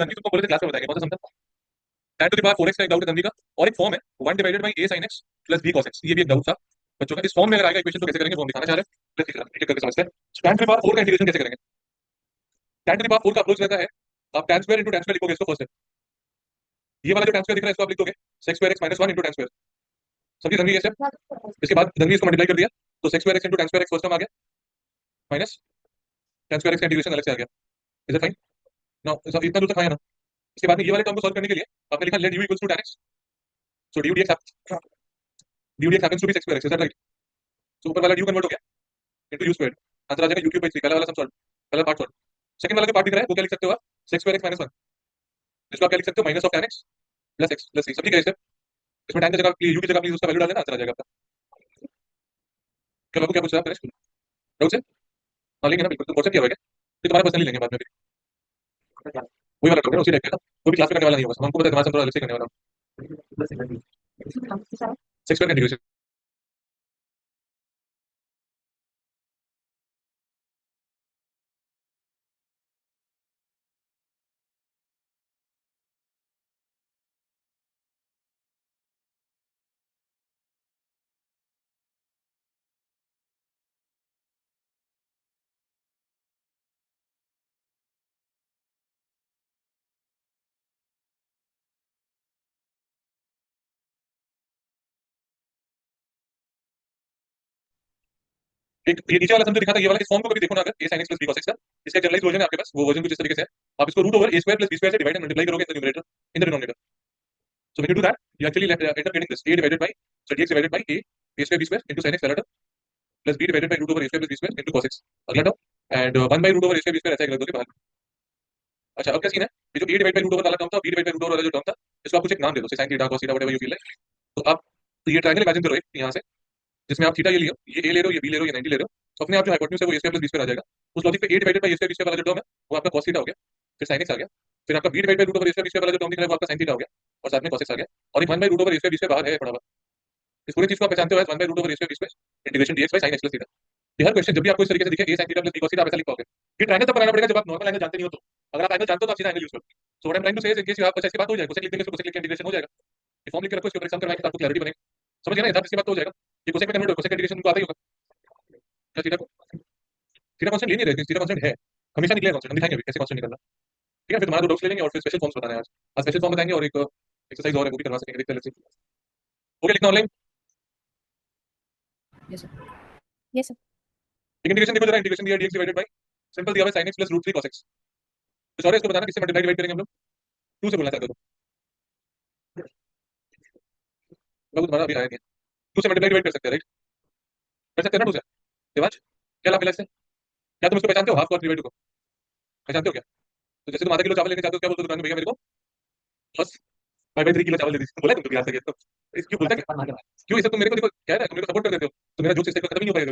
तन्वी तुमको बोले थे क्लास में बताएंगे, कौन सा समझा? tan to the power 4x का एक डाउट है तन्वी का, और एक फॉर्म है 1 divided by a sin x plus b cos x, ये भी एक डाउट था बच्चों का। इस फॉर्म में अगर आएगा इक्वेशन तो कैसे करेंगे वो हम दिखाना चाह रहे हैं, प्लस एक करके समझते हैं। tan टू द पावर 4 का इंटीग्रेशन कैसे करेंगे? tan टू द पावर 4 का अप्रोच रहता है, आप tan square into tan square लिखोगे, इसको फर्स्ट है, ये वाला जो tan स्क्वायर दिख रहा है इसको आप लिख दोगे sec square x minus 1 into tan square, समझिए तन्वी ये स्टेप। इसके बाद तन्वी इसको मल्टीप्लाई कर दिया तो sec square x into tan square x first term आ गया, माइनस tan स्क्वायर x का इंटीग्रेशन अलग से आ गया। Is it fine? नाउ इतना दूर तक आया ना। इसके बाद में ये वाले टर्म को सॉल्व करने के लिए आपने लिखा let u equals to tan x, so du dx happens to be sec square x, is that right? सो ऊपर वाला du कन्वर्ट हो गया इनटू u स्क्वायर्ड, आंसर आ जाएगा u क्यूब बाई 3, पहला वाला सम सॉल्व, पहला पार्ट सॉल्व। सेकंड वाला जो पार्ट दिख रहा है वो क्या लिख सकते हो आप? sec स्क्वायर x माइनस 1, इसको आप क्या लिख सकते हो? Minus of tan x plus x plus 3, सब ठीक है। इसमें tan की जगह u की जगह प्लीज उसका वैल्यू डाल देना, आंसर आ जाएगा आपका। क्या बाबू क्या पूछ रहा है आप? डाउट से हाँ लेंगे ना, बिल्कुल। तुम व्हाट्सएप किया होगा क्या? फिर तुम्हारा पर्सनली लेंगे बाद में भी, वही वाला डाउट है उसी टाइप का ना, कोई भी क्लास में करने वाला नहीं होगा, हमको पता है तुम्हारा सम थोड़ा अलग से करने वाला हूं। सेक्स स्क्वायर इंटीग्रेशन एक ये नीचे वाला सम जो दिखा था, ये वाला इस फॉर्म को कभी देखो ना, अगर a sin x plus b cos x का, इसका जनरलाइज वर्जन है आपके पास, वो वर्जन कुछ इस तरीके से है। आप इसको root over a square plus b square से डिवाइड एंड मल्टीप्लाई करोगे in the numerator, in the denominator. So when you do that you actually end up getting this a divided by, so dx divided by a square b square into sin x पहला term plus b divided by root over a square plus b square into cos x अगला term and 1 by root over a square b square ऐसा एक रख दोगे बाहर। अच्छा अब क्या सीन है, ये जो a divided by root over वाला टर्म था, b divided by root over वाला जो टर्म था, इसको आप कुछ एक नाम दे दो, sin theta cos theta whatever you feel like. तो आप ये ट्रायंगल इमेजिन करो एक यहाँ से, जिसमें आप थीटा ये लियो, ये a ले रहे हो, ये b ले रहे हो, ये 90 ले रहे हो, तो अपने आप जो हाइपोटेन्यूज है वो a square plus b square आ जाएगा। उस लॉजिक पे a divided by a square b square वाला जो टर्म है वो आपका cos थीटा हो गया, फिर sin x आ गया, फिर आपका b divided by root over a square b square वाला जो टर्म दिख रहा है वो आपका sin थीटा हो गया, और साथ में cos x आ गया, और एक 1 by root over a square b square बाहर है पड़ा हुआ। इस पूरी चीज को आप पहचानते हो 1 by root over a square b square integration dx by sin x plus theta. ये हर क्वेश्चन जब भी आपको इस तरीके से दिखे a sin theta plus b cos theta, आप ऐसा लिख पाओगे। ये ट्रायंगल तब बनाना पड़ेगा जब आप नॉर्मल एंगल जानते नहीं हो तो, अगर आप एंगल जानते हो तो आप सीधा एंगल यूज करो। So what I am trying to say is in case you have, अच्छा इसके बाद हो जाएगा, कोसेक लिख देंगे, इसको कोसेक लिख के इंटीग्रेशन हो जाएगा। ये फॉर्म लिख के रखो, इसके ऊपर एग्जाम करवाएंगे तो आपको क्लैरिटी बनेगी, समझ गए ना? यथार्थ इसके बाद तो हो जाएगा, ये कोसेक में कन्वर्ट हो, कोसेक इंटीग्रेशन को आता ही होगा। क्या थीटा को थीटा कांस्टेंट ले नहीं रहे, थीटा कांस्टेंट है, हमेशा निकलेगा कांस्टेंट, हम दिखाएंगे अभी कैसे कांस्टेंट निकलना। ठीक है, फिर तुम्हारा दो डाउट्स ले लेंगे और फिर स्पेशल फॉर्म्स बताना है आज। आज स्पेशल फॉर्म बताएंगे और एक एक्सरसाइज और है वो भी करवा सकेंगे, देखते हैं। हो गया लिखना online? Yes sir, yes sir. एक इंटीग्रेशन देखो जरा, इंटीग्रेशन दिया dx डिवाइडेड बाय सिंपल दिया हुआ sin x plus root 3 cos x, तो सॉरी इसको बताना किससे मल्टीप्लाई डिवाइड करेंगे हम लोग, 2 से बोलना चाहते हो तो तुम्हारा अभी आया नहीं, 2 से मल्टीप्लाई डिवाइड कर सकते हैं राइट, कर सकते हैं ना 2 से। देवांश क्या लाभ मिला इससे? क्या तुम इसको पहचानते हो हाफ और 3/2 को पहचानते हो क्या? तो जैसे तुम आधा किलो चावल लेके जाते हो, क्या बोलते हो दुकान में, भैया मेरे को बस 5/3 किलो चावल दे दीजिए, बोला तुम कभी आज तक ये तो क्यों बोलता है क्यों इसे तुम मेरे को देखो क्या है, तुम मेरे को सपोर्ट कर देते हो तो मेरा जोक इस टाइप का खत्म ही नहीं हो पाएगा।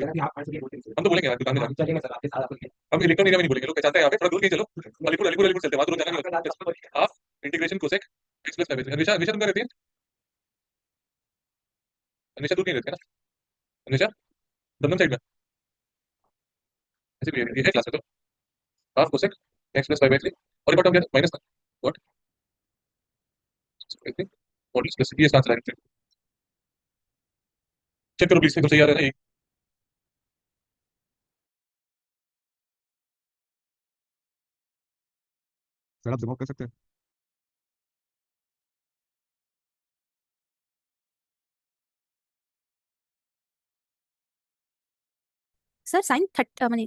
हम तो बोलेंगे यार दुकान में जाके, हम इलेक्ट्रॉन एरिया में नहीं बोलेंगे, लोग पहचानते हैं यहाँ पे, थोड़ा दूर कहीं चलो, अलीपुर अलीपुर अलीपुर चलते हैं, वहां तो रोज जाना नहीं होता। Half integration cosec x plus 5/3, हमेशा हमेशा तुम क्या रहती है, हमेशा दूर नहीं रहते ना, हमेशा दमदम साइड में ऐसे भी ये है क्लास में तो हाफ कोसेक x प्लस 5/3 और ये टर्म क्या माइनस का व्हाट मॉडल प्लस ये इसका आंसर है। चेक करो प्लीज एकदम सही आ रहा है ना ये? सर आप जमा कर सकते हैं। सर साइन माने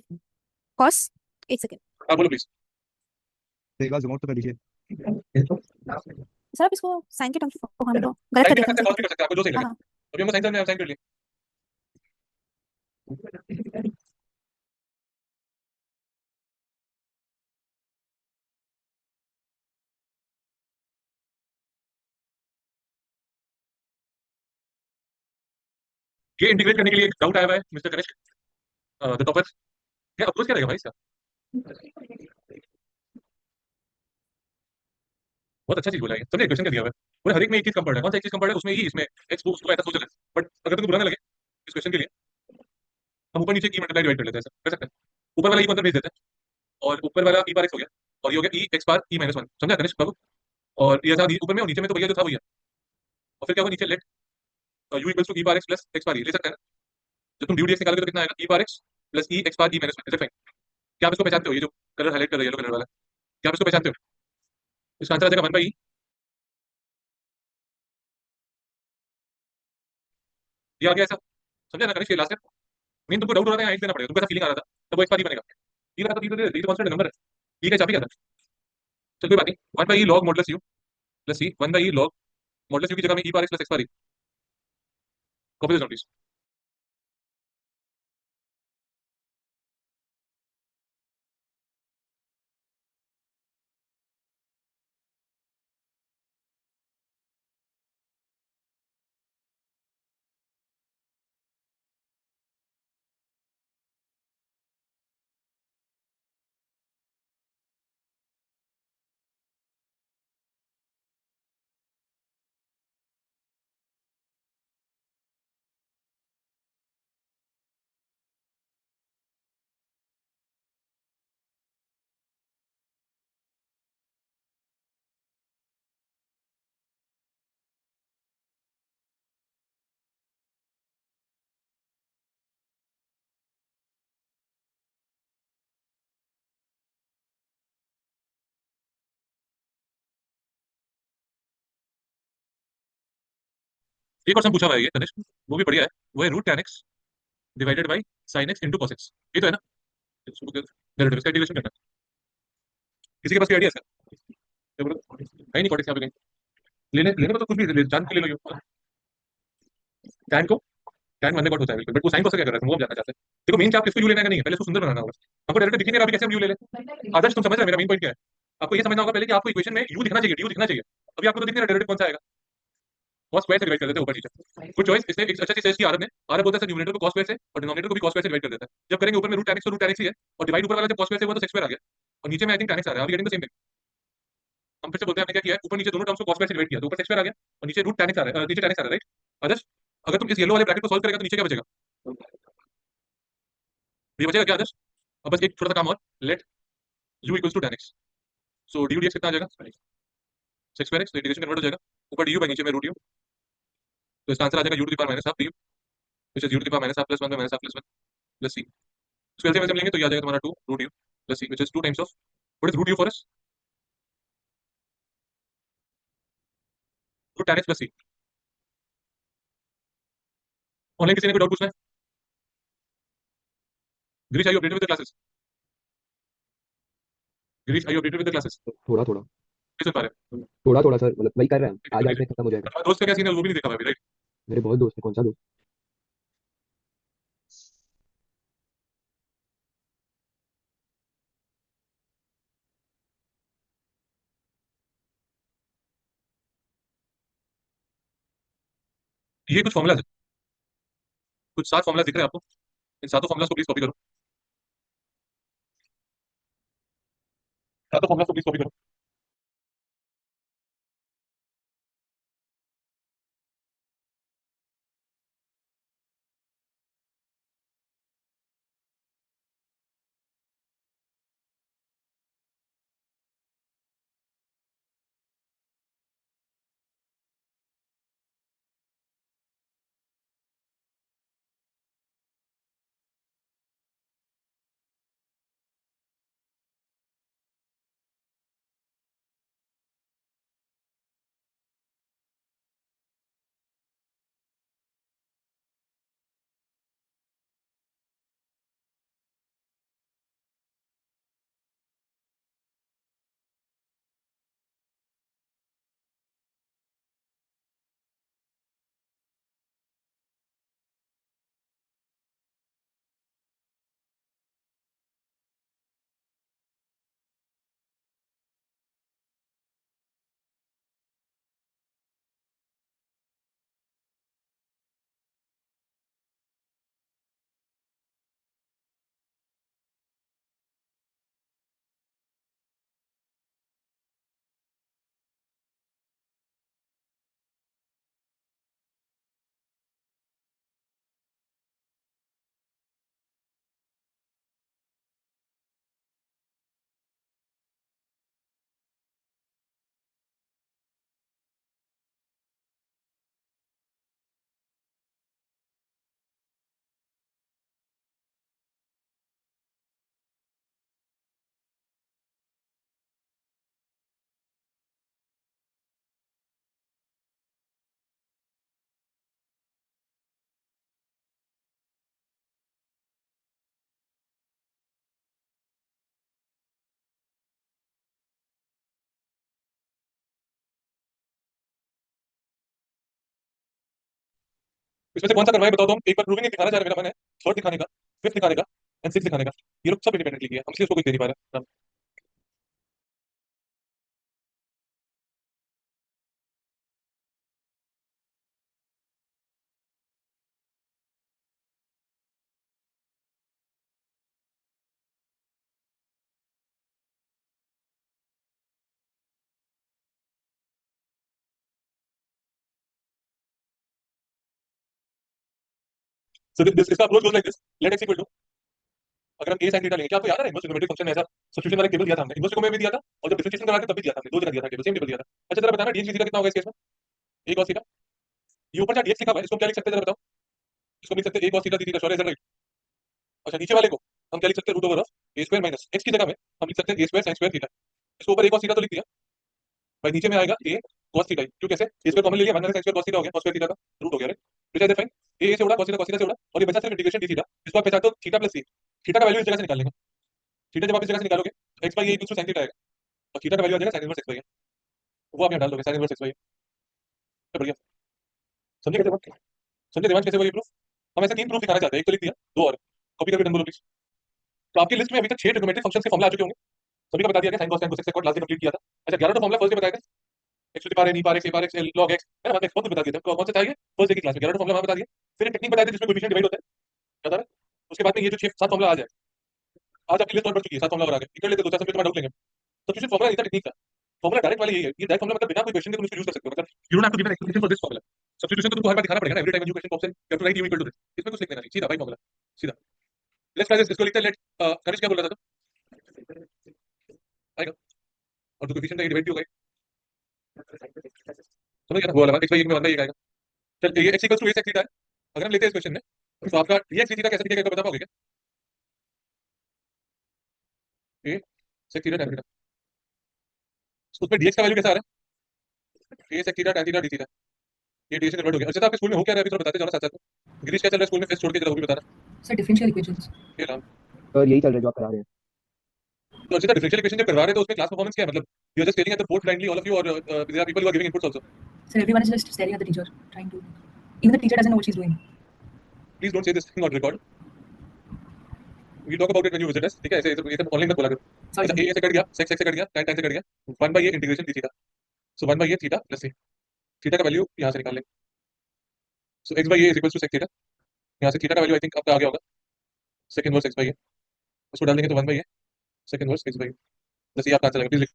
कॉस, एक सेकंड हाँ बोलो प्लीज। एक बार जमा तो कर लीजिए। सर, आप इसको साइन के टर्म को हम तो गलत साइन कर भी कर देते सकते हैं, हैं। कॉस भी कर सकते हैं, आपको जो सही लगे। हाँ अभी हम साइन साइन कर लिए। ये इंटीग्रेट करने के लिए एक डाउट आया हुआ है मिस्टर गणेश द टॉपर, क्या अप्रोच क्या रहेगा भाई इसका? बहुत अच्छा चीज बोला है, समझे क्वेश्चन क्या दिया हुआ है, पूरे हर एक में एक चीज कम पड़ रहा है, कौन सा एक चीज कम पड़ रहा है उसमें ही, इसमें एक्स को उसको ऐसा सोच रहा है, बट अगर तुमको बुरा ना लगे इस क्वेश्चन के लिए हम ऊपर नीचे की मल्टीप्लाई डिवाइड कर लेते हैं, ऐसा कर सकते हैं, ऊपर वाला ही मतलब भेज देते हैं, और ऊपर वाला ई बार एक्स हो गया, और ये हो गया ई x bar e minus one, समझा गणेश बाबू? और ये ऐसा ऊपर में और नीचे में तो भैया जो था वही है, और फिर क्या होगा नीचे let u equals to e bar x plus x bar e ले सकते हैं ना? जब तुम ड्यू डी एक्स निकालोगे तो कितना आएगा, e bar x plus e x bar e minus one, is it fine? क्या आप इसको पहचानते हो, ये जो कलर हाईलाइट कर रहा है येलो कलर वाला, क्या आप इसको पहचानते हो? इसका आंसर आ जाएगा वन बाई ई। ये आ गया ऐसा, समझा ना गणेश? ये लास्ट है। मेन तुमको डाउट हो रहा था, देना पड़ेगा, तुमको ऐसा फीलिंग आ रहा था तब वो एक्स बार ई बनेगा। ई बना तो ई तो दे दे, ये तो कांस्टेंट नंबर है, ई का चाबी क्या था? चल कोई बात नहीं, one by e log modulus u plus c, one by e log modulus u की जगह में e bar x plus x bar e, copy this please. एक और सम पूछा हुआ है ये गणेश, वो भी बढ़िया है, वो है root ten x divided by sine x into cos x, ये तो है ना? इसको डेरिवेटिव इसका इंटीग्रेशन करना है। किसी के पास कोई आइडिया है सर? ये बोलो, है नहीं कॉटेक्स यहाँ पे कहीं? लेने लेने को तो कुछ भी जान के ले लो, टैन को टैन वन बाय कॉट होता है बिल्कुल, बट वो साइन को क्या कर रहा है वो हम जानना चाहते हैं। देखो मेन क्या आपको इसको यू लेना है, नहीं है पहले इसको सुंदर बनाना होगा, हमको डायरेक्ट दिखेंगे ना अभी कैसे हम यू ले लें। आदर्श तुम समझ रहे हो मेरा मेन पॉइंट क्या है? आपको ये समझना होगा पहले कि आपको इक्वेशन में यू दिखना चाहिए, डी दिखना चाहिए। अभी आपको तो दिख नहीं रहा डेरिवेटिव कौन सा आएगा, cos स्क्वायर से डिवाइड कर देते हैं ऊपर नीचे। गुड चॉइस, इसने एक अच्छा चीज की आरब ने, आरब बोलता है न्यूमरेटर को cos स्क्वायर से और डिनोमिनेटर को भी cos स्क्वायर से डिवाइड कर देता है। जब करेंगे ऊपर में रूट tan x तो रूट tan x ही है, और डिवाइड ऊपर वाला जब cos स्क्वायर से हुआ तो sec स्क्वायर आ गया, और नीचे में आई थिंक tan x आ रहा है, are getting the same thing. हम फिर से बोलते हैं हमने क्या किया है, ऊपर नीचे दोनों टर्म्स को cos स्क्वायर से डिवाइड किया तो ऊपर sec स्क्वायर आ गया, और नीचे रूट tan x आ रहा है, नीचे tan x आ रहा है, राइट? आदर्श अगर तुम इस येलो वाले ब्रैकेट को सॉल्व करेगा तो नीचे क्या बचेगा? ये बचेगा क्या आदर्श? अब बस एक छोटा सा काम और, let u equals to tan x, so du dx कितना आ जाएगा? sec स्क्वायर x, तो इंटीग्रेशन कन्वर्ट हो जाएगा, ऊपर du बाई नीचे में रूट u, तो इसका आंसर आ जाएगा u to the power minus half du, which is u to the power minus half plus 1 by minus half plus 1 plus c। इसको एलसीएम में लेंगे तो ये आ जाएगा तुम्हारा 2 root u plus c, which is 2 times of what is root u for us? root tan x plus c। Online किसी ने कोई डाउट पूछना है? Girish, are you updated with the classes? Girish, are you updated with the classes? थोड़ा थोड़ा किस सुन पा रहे हैं? थोड़ा थोड़ा सर, मतलब वही कर रहे हैं, आज आज कीजिए। में खत्म हो जाएगा। तुम्हारे दोस्त का क्या सीन है वो भी नहीं देखा मैं अभी, राइट? मेरे बहुत दोस्त है, कौन सा दोस्त? ये कुछ फॉर्मुलाज है, कुछ 7 फॉर्मुला दिख रहे हैं आपको, इन सातों फॉर्मुलाज को प्लीज कॉपी करो, सातों फॉर्मुलाज को प्लीज कॉपी करो। इसमें से कौन सा करवाए बताओ तो हम एक बार प्रूविंग दिखाना चाह रहे हैं, मेरा मन है थर्ड दिखाने का, फिफ्थ दिखाने का एंड सिक्स दिखाने का। ये लोग सब इंडिपेंडेंटली किया, हम इसलिए उसको कोई दे नहीं पा रहे। सो दिस इसका approach goes like this, let x equal to, अगर हम ए sin थीटा लेंगे, क्या आपको याद है इनवर्स ट्रिग्नोमेट्रिक फंक्शन में ऐसा सब्स्टिट्यूशन वाला टेबल दिया था हमने, इनवर्स को में भी दिया था और जब डिफरेंशिएशन करवा के तब भी दिया था हमने, दो जगह दिया था टेबल, सेम टेबल दिया था। अच्छा जरा बताना dx थीटा कितना होगा इस केस में, a cos थीटा। ये ऊपर जो dx लिखा हुआ है इसको क्या लिख सकते हैं जरा बताओ। इसको लिख सकते हैं a cos theta d theta, sure है राइट। अच्छा नीचे वाले को हम क्या लिख सकते हैं, root over of a square minus x की जगह में हम लिख सकते हैं a square sin square theta. इसको ऊपर a cos थीटा तो लिख दिया भाई, नीचे में आएगा a cos थीटा, क्यों कैसे a स्क्वायर कॉमन ले लिया, minus sin square cos theta हो गया, cos स्क्वायर थीटा का रूट हो गया राइट। तो इज फाइन, a से उड़ा cos थीटा से उड़ा और ये बचा सिर्फ इंटीग्रेशन d थीटा, इसको आप पहचानते हो थीटा प्लस c। थीटा का वैल्यू इस जगह से निकाल लेंगे, थीटा जब आप इस जगह से निकालोगे x by a equals to sin theta आएगा और थीटा का वैल्यू आ जाएगा sin inverse x by a, वो आप यहाँ डाल दोगे sin inverse x by a। बढ़िया, समझे कैसे बात, समझे देवांश कैसे हुआ ये प्रूफ। हम ऐसे तीन प्रूफ दिखाना चाहते हैं, एक तो लिख दिया, दो और कॉपी करके डन बोलो प्लीज। तो आपकी लिस्ट में अभी तक 6 ट्रिग्नोमेट्रिक फंक्शंस के फॉर्मूला आ चुके होंगे, सभी का बता दिया गया, sin cos tan cos x last complete किया था। अच्छा 11 तो फॉर्मूला फर्स्ट डे बताया था, x to the power n e power x a power x l log x, है ना, बहुत कुछ बता दिया था, कौन सा चाहिए फर्स्ट डे की क्लास में 11 फॉर्मूला वहां बता दिया। फिर एक टेक्निक बताया था जिसमें कोएफिशिएंट डिवाइड होता है, याद आ रहा है। उसके बाद में ये जो 6 7 फॉर्मूला आ जाए, आज आपकी लिस्ट और बढ़ चुकी है, 7 फॉर्मूला और आ गए, कर लेते दो चार सब तुम्हारा डाउट लेंगे। सब्स्टिट्यूशन फॉर्मूला नहीं था, टेक्निक था। फॉर्मूला डायरेक्ट वाली यही है, ये डायरेक्ट फॉर्मूला मतलब बिना कोई क्वेश्चन के तुम इसको यूज कर सकते हो, मतलब you don't have to give an explanation for this formula. Substitution तो तुमको हर बार दिखाना पड़ेगा ना, every time when you question pops in you have to write u equal to this, इसमें कुछ लिख देना नहीं, सीधा बाई फॉर्मूला सीधा। लेट्स ट्राई दिस, इसको लिखते हैं लेट, कनिष्क क्या बोल रहा था आएगा, और तो कोएफिशिएंट का डिवाइड भी होगा, समझ गया ना, वो वाला x बाई 1 में 1 बाई 1 आएगा। चल ये x equals to a sec theta है, अगर हम लेते हैं इस क्वेश्चन में तो आपका dx थीटा कैसे दिखेगा बता पाओगे क्या, a sec theta tan theta, उसमें dx का वैल्यू कैसा आ रहा है, a sec theta tan theta d theta, ये ds से कन्वर्ट हो गया। अच्छा तो आपके स्कूल में हो क्या रहा है अभी थोड़ा बताते जाओ ना साथ साथ में, गिरीश क्या चल रहा है स्कूल में, फेस छोड़ के जरा वो भी बताना। Sir differential equations. ये राम, और यही चल रहा है जो आप करा रहे हैं। तो अच्छा डिफरेंशियल इक्वेशन जब करवा रहे हैं तो उसमें क्लास परफॉर्मेंस क्या है, मतलब you are just staring at the board blindly all of you, और there are people who are giving inputs also. Sir everyone is just staring at the teacher trying to, even the teacher doesn't know what she's doing. Please don't say this thing on record, we talk about it when you visit us, ठीक है, ऐसे ऐसे online मत बोला करो। Sorry अच्छा sir. a से cut गया, sec से कट गया, tan से कट गया, 1 by a integration d theta, so 1 by a theta plus c, theta का वैल्यू यहां से निकाल लें, so x by a is equal to sec theta, यहां से थीटा का वैल्यू आई थिंक आपका आ गया होगा sec inverse x by a, उसको डाल देंगे तो 1 by a sec inverse x by a, बस ये आपका आंसर आएगा, प्लीज।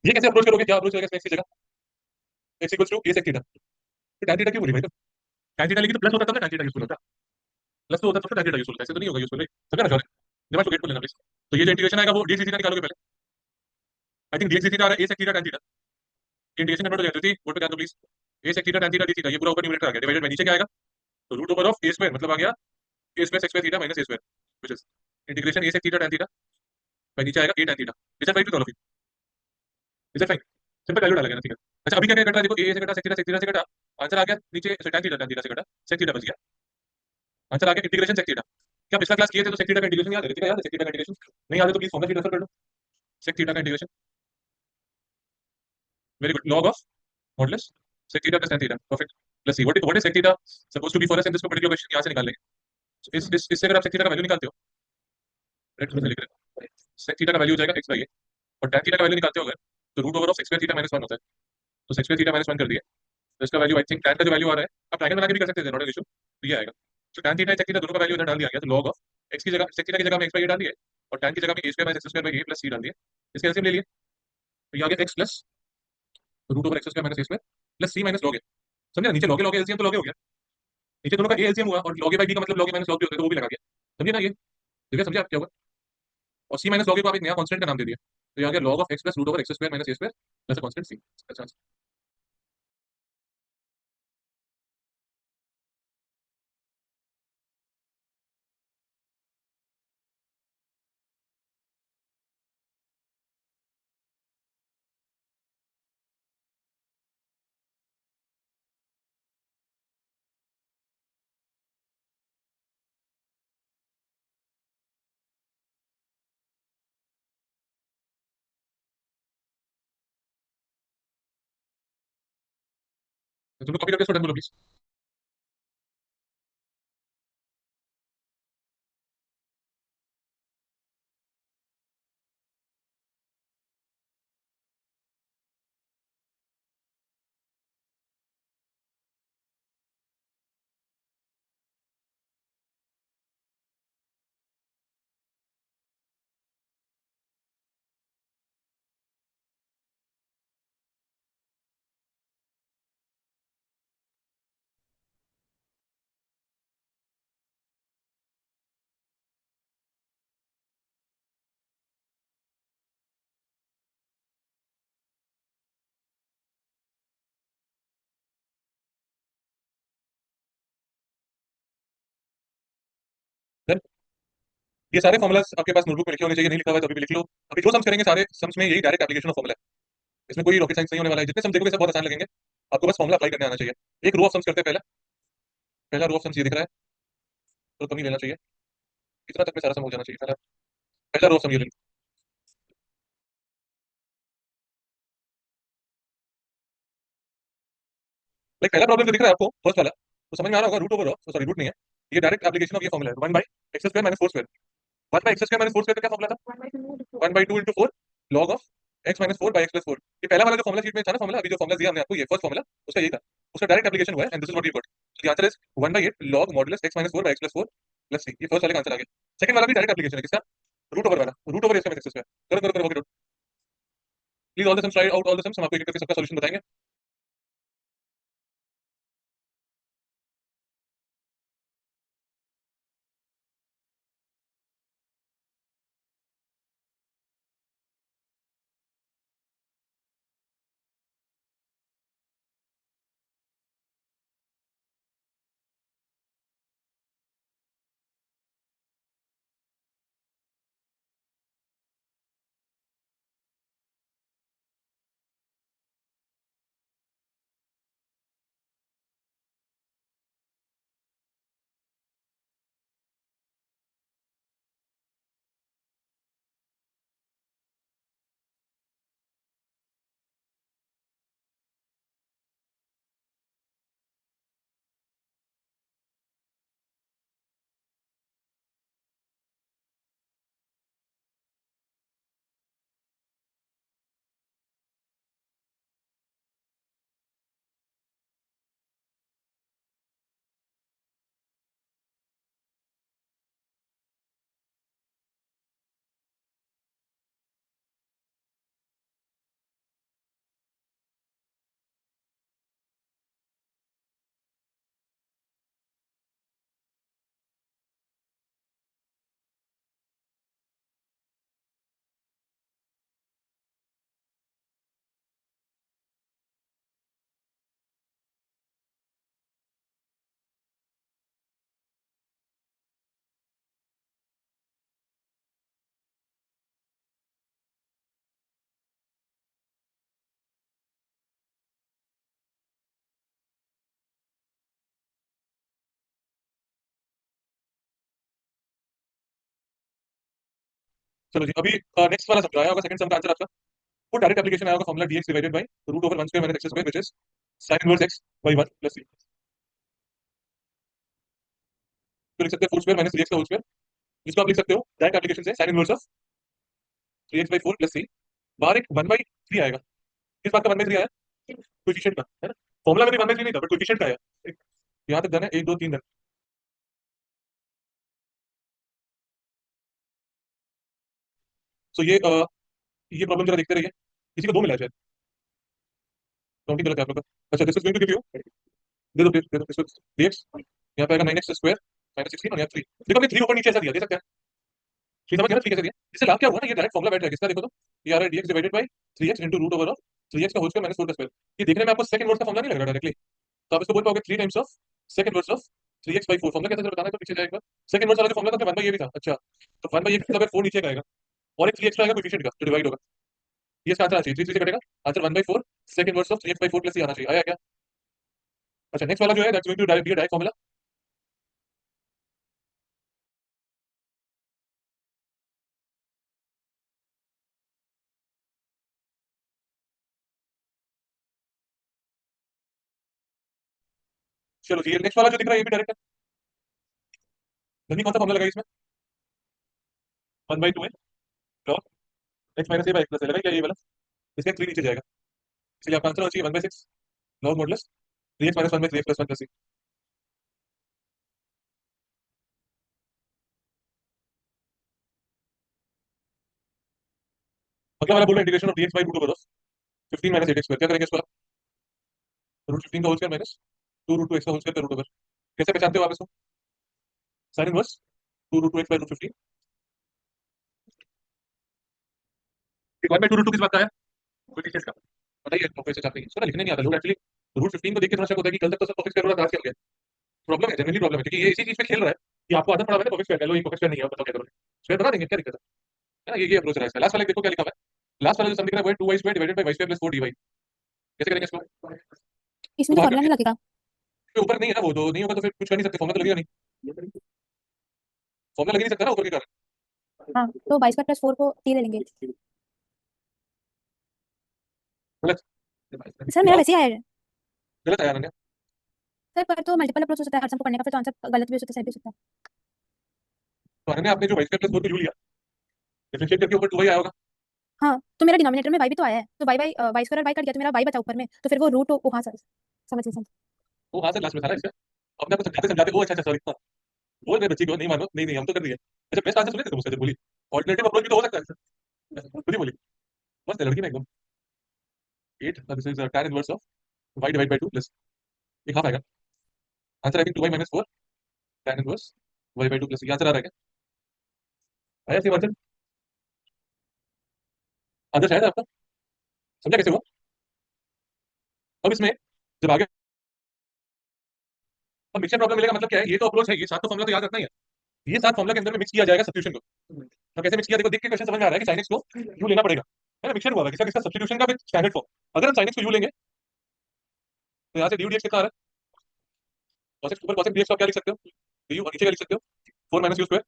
ये कैसे अप्रोच करोगे, क्या अप्रोच करोगे इसमें, इसी जगह x equals to a sec theta, तो tan थीटा क्यों बोली भाई, तो tan थीटा लेके तो प्लस होता तब ना tan थीटा यूजफुल होता, प्लस तो होता तो फिर tan थीटा यूजफुल होता, ऐसे तो नहीं होगा यूजफुल, समझा ना जॉर्ज, दिमाग को गेट को लेना प्लीज। तो ये जो इंटीग्रेशन आएगा वो dx थीटा निकालोगे पहले, आई थिंक dx थीटा आ रहा है a sec theta tan theta, integration convert हो जाएगा, तो बोर्ड पे ध्यान दो please, a sec theta tan theta d theta, ये पूरा ऊपर न्यूमरेटर आ गया, डिवाइडेड बाय नीचे क्या आएगा, तो root over of a square, मतलब आ गया a square sec square theta minus a square, which is integration a sec theta tan theta by नीचे आएगा a tan theta, is that right with all of you, is that fine, simple value डाला गया ना, ठीक है। अच्छा अभी क्या क्या कट रहा है देखो, a से कटा sec थीटा से कटा, आंसर आ गया नीचे tan थीटा से कटा sec थीटा बच गया, आंसर आ गया इंटीग्रेशन sec थीटा। क्या पिछला क्लास किए थे तो sec थीटा का इंटीग्रेशन याद है, ऋतिका याद है sec थीटा का इंटीग्रेशन, नहीं याद है तो प्लीज फॉर्मूला शीट रेफर कर लो, sec थीटा का integration Very good. Log of modulus sec theta plus tan theta. Perfect. Let's see what is sec theta supposed to be for us in this particular question. यहाँ से निकाल लेंगे. So इससे अगर आप sec theta का value निकालते हो, राइट, थोड़ा सा लिख रहे हैं, sec theta का वैल्यू हो जाएगा x by a, और tan theta का वैल्यू निकालते हो अगर, तो root over of sec square theta minus 1 होता है. तो sec square theta minus 1 कर दिया, तो इसका वैल्यू आई थिंक tan का जो वैल्यू आ रहा है, आप ट्रायंगल बना के भी कर सकते हैं, नॉट एन इशू. तो ये आएगा. तो tan theta sec theta दोनों का वैल्यू इधर डाल दिया गया, तो log of x की जगह sec theta की जगह में x by a डाल दिया, और tan की जगह में a square minus x square by a plus c डाल दिया. इसके एलसीएम ले लिए, तो ये आ गया x plus root over x square minus a square plus c minus log a. समझे ना, नीचे लॉग ए एलसीएम तो लॉग ए हो गया, नीचे दोनों का ए एलसीएम हुआ, और लॉग ए बाई बी का मतलब लॉग ए माइनस लॉग बी होता है, तो वो भी लगा दिया. समझे ना ये, देखिए समझे आप क्या हुआ. और सी माइनस लॉग ए को आप एक नया कांस्टेंट का नाम दे दिया, तो ये आ गया log of x plus root over x square minus a square plus constant c. अच्छा. तो तुम कॉपी करके इसको डन बोलो प्लीज. डन. ये सारे फॉर्मुलास आपके पास नोटबुक में लिखे होने चाहिए, नहीं लिखा हुआ है तो अभी भी लिख लो. अभी जो सम्स करेंगे सारे सम्स में यही डायरेक्ट एप्लीकेशन ऑफ फॉर्मुला है, इसमें कोई रॉकेट साइंस नहीं होने वाला है. जितने सम्स देखोगे सब बहुत आसान लगेंगे, आपको बस फॉर्मुला अप्लाई करने आना चाहिए. एक रो ऑफ सम्स करते हैं. पहला पहला रो ऑफ सम्स ये दिख रहा है, तो कम ही लेना चाहिए, इतना तक में सारा सम हो जाना चाहिए. पहला पहला रो ऑफ सम ये ले लो. लाइक पहला प्रॉब्लम जो दिख रहा है आपको फर्स्ट वाला, तो समझ में आ रहा होगा, root over of, sorry root नहीं है, ये डायरेक्ट एप्लीकेशन ऑफ ये फॉर्मुला है, 1 by x square minus 4 square. 1 by x square minus 4 square का क्या फॉर्मुला था, 1 by 2 into 4 log of x minus 4 by x plus 4. ये पहला वाला जो फॉर्मुला शीट में था ना, फॉर्मुला अभी जो फॉर्मुला दिया हमने आपको, ये फर्स्ट फॉर्मुला उसका यही था, उसका डायरेक्ट एप्लीकेशन हुआ है, and this is what you got. The answer is 1 by 8 log modulus x minus 4 by x plus 4 plus c. ये फर्स्ट वाले का आंसर आ गया. सेकंड वाला भी डायरेक्ट एप्लीकेशन है, किसका, रूट ओवर वाला, रूट ओवर एक्स स्क्वायर. करो करो करो, please all the sums, right out all the sums, हम आपको एक एक करके सबका सॉल्यूशन बताएंगे. चलो जी, अभी नेक्स्ट वाला समझाया होगा, सेकंड सम का आंसर आपका वो डायरेक्ट एप्लीकेशन आया होगा formula dx divided by root over 1 square minus x square which is sin inverse x by 1 plus c। तो लिख सकते हैं 4 स्क्वायर माइनस 3x का होल स्क्वायर, जिसको आप लिख सकते हो डायरेक्ट एप्लीकेशन से sin inverse of 3x by 4 plus c। बाहर एक 1 by 3 आएगा। किस बात का 1 by 3 आया? कोएफिशिएंट का, है ना? फॉर्मूला में भी 1 by 3 नहीं था, बट कोएफिशिएंट का आया। यहाँ तक डन है, 1 2 3 डन। सो ये प्रॉब्लम जरा देखते रहिए। किसी को 2 मिला है शायद, काउंटिंग गलत है आप लोग का। अच्छा, this is going to give you, दे दो इसको dx, यहाँ पे आएगा 9x स्क्वायर माइनस 16 और यहाँ 3। देखो हमने 3 ऊपर नीचे ऐसा दिया, दे सकते हैं। 3 समझ गया ना, 3 कैसे दिया? इससे लाभ क्या हुआ ना, ये डायरेक्ट फॉर्मूला बैठ जाएगा। इसका देखो तो ये आ रहा है dx divided by 3x into root over of 3x का होल स्क्वायर माइनस 4 का स्क्वायर। ये देखने में आपको सेकंड वर्ड का फॉर्मूला नहीं लग रहा डायरेक्टली, तो आप इसको बोल पाओगे 3 times of second words of 3x by 4। Formula कैसे बताना है तो पीछे जाएगा। सेकंड वर्ड्स वाला जो फॉर्मूला था 1 by a भी था। अच्छा, तो 1 by a का मतलब 4 नीचे का आएगा और एक 3 एक्स्ट्रा आएगा कोएफिशिएंट का, जो डिवाइड होगा। ये इसका आंसर आ चाहिए, 3 3 से कटेगा, answer 1 by 4 second words of 3x by 4 plus c आना चाहिए। आया क्या? अच्छा, नेक्स्ट वाला जो है that's going to be a direct formula. चलो जी, नेक्स्ट वाला जो दिख रहा है ये भी डायरेक्ट है। धनी कौन सा फॉर्मूला लगाई इसमें? 1 by 2 है log x minus a by x plus है, लगा क्या ये वाला? इसका 3 नीचे जाएगा, इसलिए आपका आंसर होना चाहिए 1 by 6 log modulus 3x minus 1 by 3x plus 1 plus c। अगला वाला बोल रहा है integration of dx by root over of 15 minus 8x square. क्या करेंगे इसको आप? रूट 15 का whole square minus 2 root 2 x का होल स्क्वायर का रूट ओवर। कैसे पहचानते हो आप इसको? Sine inverse 2 root 2 x by root 15। 1 by 2 root 2 किस बात का है? कोई चीज का बताइए, आपको ऐसे चाहते हैं इसको ना लिखने नहीं आता लोग एक्चुअली। रूट 15 को देख के थोड़ा शक होता है कि कल तक तो सब परफेक्ट स्क्वायर वाला आज क्या हो गया। प्रॉब्लम है, जनरली प्रॉब्लम है, क्योंकि ये इसी चीज पे खेल रहा है कि आपको आदत पड़ा हुआ है ना परफेक्ट स्क्वायर, लो ये परफेक्ट स्क्वायर नहीं है, बताओ क्या करोगे? स्क्वायर बना देंगे, क्या दिक्कत है ना? ये अप्रोच है इसका। लास्ट वाला देखो क्या लिखा हुआ है। लास्ट वाला जो सम दिख रहा है वो है 2y square divided by y square plus 4dy। कैसे करेंगे इसको? इसमें तो तो बाहर फॉर्मूला नहीं लगेगा। के ऊपर नहीं है ना, वो तो नहीं होगा तो फिर कुछ कर नहीं सकते, फॉर्मूला तो लगेगा नहीं, फॉर्मूला लग ही नहीं सकता ना ऊपर के कारण। हाँ, तो 22 प्लस 4 को 3 ले लेंगे। गलत, सर मेरा वैसे ही आया है। गलत आया अनन्या। सर पर तो मल्टीपल अप्रोच हो सकता है हर सम को करने का, फिर तो आंसर गलत भी हो सकता है, सही भी हो सकता है। तो अनन्या आपने जो y स्क्वायर प्लस 4 को यू लिया, डिफरेंशिएट करके ऊपर 2y आया होगा। हाँ, तो मेरा डिनोमिनेटर में y भी तो आया है, तो y स्क्वायर और y कट गया तो मेरा y बचा ऊपर में, तो फिर वो रूट हाँ सर समझ गई। वो वहां से लास्ट में था ना इसका। अपने आपको समझाते समझाते, ओ अच्छा अच्छा सॉरी, हाँ बोल मेरे बच्ची को नहीं मानो, नहीं नहीं हम तो कर दिए। अच्छा, बेस्ट आंसर सुने थे तुम उसका जब बोली ऑल्टरनेटिव अप्रोच भी तो हो सकता है, खुद ही बोली। मस्त है लड़की ना एकदम। 8 this is tan inverse of y divide by 2 plus एक हाफ आएगा। Answer I think 2y minus 4 tan inverse y by 2 plus. ये आंसर आ रहा है क्या? आया सही आंसर? आंसर शायद आपका समझा कैसे हुआ? अब इसमें जब आगे अब मिक्सचर प्रॉब्लम मिलेगा, मतलब क्या है? ये तो अप्रोच है, ये सात तो फॉर्मूला तो याद रखना ही है। ये सात फॉर्मूला के अंदर में मिक्स किया जाएगा सब्स्टिट्यूशन को। तो कैसे मिक्स किया देखो, देख के क्वेश्चन समझ में आ रहा है कि sin x को u लेना पड़ेगा, है ना? मिक्सचर हुआ है किसका किसका सब्स्टिट्यूशन का विद स्टैंडर्ड फॉर्म। अगर हम sin x को u लेंगे तो यहाँ से du dx कितना आ रहा है? cos x ऊपर cos x dx को आप क्या लिख सकते हो? du, और नीचे क्या लिख सकते हो? 4 माइनस u स्क्वायर।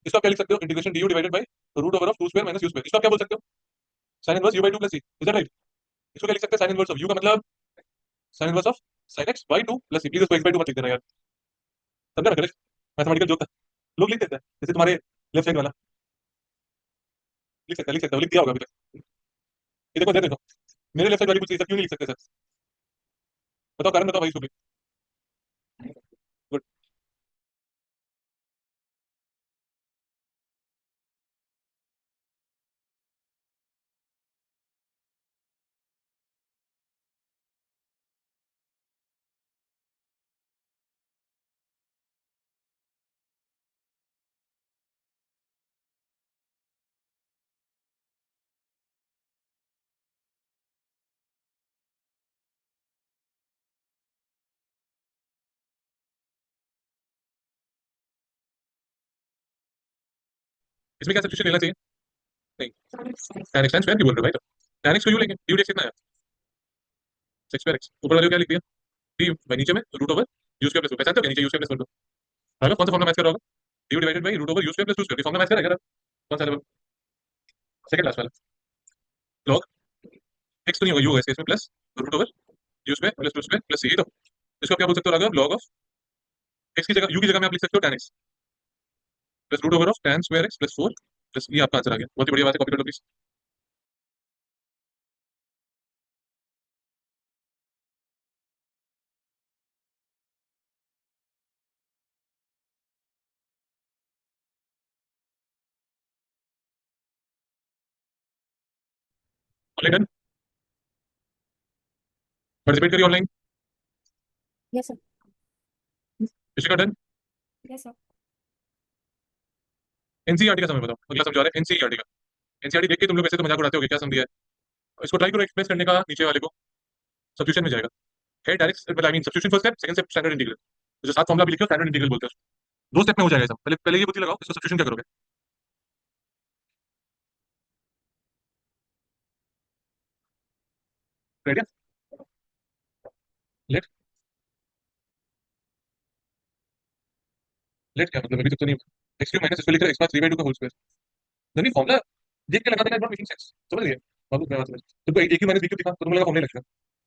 इसको आप क्या लिख सकते हो? Integration du divided by root over of 2 square minus u square. इसको आप क्या बोल सकते हो? sin inverse u by 2 plus c। Is that right? इसको क्या लिख सकते हैं? sin इनवर्स ऑफ u का मतलब sin inverse of sin x by 2 plus c। Please इसको x by 2 मत लिख देना यार, समझा ना? करेक्ट मैथमेटिकल जोक था, लोग लिख देते हैं जैसे तुम्हारे लेफ्ट साइड वाला। लिख सकता है, लिख दिया होगा अभी तक। ये देखो, दे देखो, मेरे लेफ्ट साइड वाली पूछ रही है, सर क्यों नहीं लिख सकते सर? बताओ कारण, बताओ भाई इसको भी। गुड। इसमें क्या सब्स्टिट्यूशन लेना चाहिए? नहीं, tan x tan स्क्वायर क्यों बोल रहे हो भाई? tan x को u लेंगे, du dx कितना है? 6 स्क्वायर x। ऊपर वाले को क्या लिख दिया? d भाई, नीचे में root over u square plus 2। पहचानते हो क्या? नीचे u स्क्वायर प्लस 2। हेलो, कौन सा फॉर्मूला मैच कर रहा होगा? du divided by root over u square plus 2 square. Formula match करेगा ना? कौन सा लेवल? सेकंड लास्ट वाला log एक्स तो नहीं होगा, यू होगा इसके, इसमें plus root over u square plus two square plus ये, तो इसको आप क्या बोल सकते हो, अगर लॉग ऑफ एक्स की जगह यू की जगह में आप लिख सकते हो tan x plus root over of tan square x plus 4 plus ये आपका आंसर आ गया। बहुत ही बढ़िया बात है, कॉपी कर लो प्लीज। ऑनलाइन डन, पार्टिसिपेट करिए online. Yes sir. Ishika done. Yes sir. NCERT का समय बताओ, अगला समझा रहे हैं एनसीईआरटी का। एनसीईआरटी देख के तुम लोग वैसे तो मजाक उड़ाते होगे, क्या समझ दिया है, इसको ट्राई करो एक्सप्रेस करने का नीचे वाले को, सब्स्टिट्यूशन में जाएगा। है डायरेक्ट, मतलब I mean substitution first step, second step standard integral. जो सात फॉर्मुला भी लिखे हो स्टैंडर्ड इंटीग्रल बोलते हैं उसको। दो स्टेप में हो जाएगा ये सब। पहले पहले ये बुद्धि लगाओ, इसको सब्स्टिट्यूशन क्या करोगे। रेडी, लेट लेट क्या मतलब, अभी तक तो नहीं। एक्स क्यू माइनस इसको लिख रहे एक्स बार 3/2 का होल स्क्वायर। नहीं फॉर्मुला देख के लगा देना, नॉट मेकिंग सेंस, समझ गए बाबू मैं बात समझ। तुमको a q minus b q दिखा तो तुमको लगा फॉर्मुला लगेगा,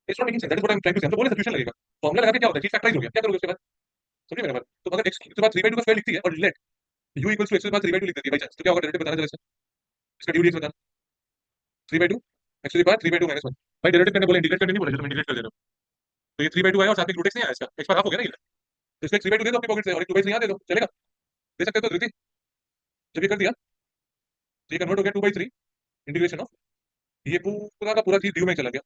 it's not making sense, that is what I am trying to say. हम तो बोले सब्स्टिट्यूशन लगेगा, फॉर्मुला लगा के क्या होता है, चीज फैक्टराइज हो गया, क्या करोगे उसके बाद, समझिए मेरा बात। तो अगर एक्स के बाद 3/2 का स्क्वायर लिखती है और let u equals to x के बाद 3/2 लिख देती है बाई चांस, तो क्या होगा, डेरिवेटिव बताना जरा इसका, इसका ड्यू डेट्स बताना। 3/2 x to the power 3/2 minus 1। भाई डेरिवेटिव करने बोले, इंटीग्रेट करने नहीं बोले, जो तुम इंटीग्रेट कर दे रहे हो। तो ये 3/2 आया और साथ में रूट एक्स नहीं आया, इसका एक्स बार हाफ हो गया ना ये, तो इसका 3/2 दे दो अपनी पॉकेट से और एक 2/3 यहाँ दे दो, चलेगा, दे सकते हो तो धृति। जब ये कर दिया तो ये कन्वर्ट हो गया 2/3 इंटीग्रेशन ऑफ, ये पूरा का पूरा चीज ड्यू में चला गया,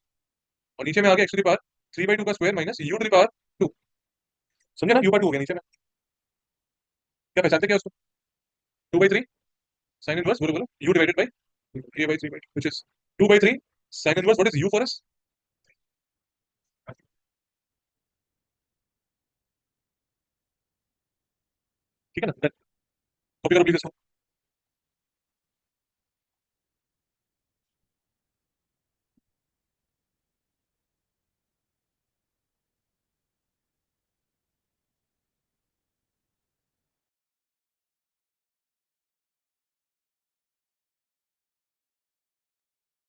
और नीचे में आ गया एक्स टू द पावर 3/2 का square minus u to the power 2। समझे ना, यू बार 2 हो गया नीचे में, क्या पहचानते क्या उसको, 2/3 साइन इनवर्स, बोलो बोलो, you divided by a by 3/2 which is 2/3 sin inverse, what is u for us, ठीक है ना। कॉपी करो प्लीज इसको।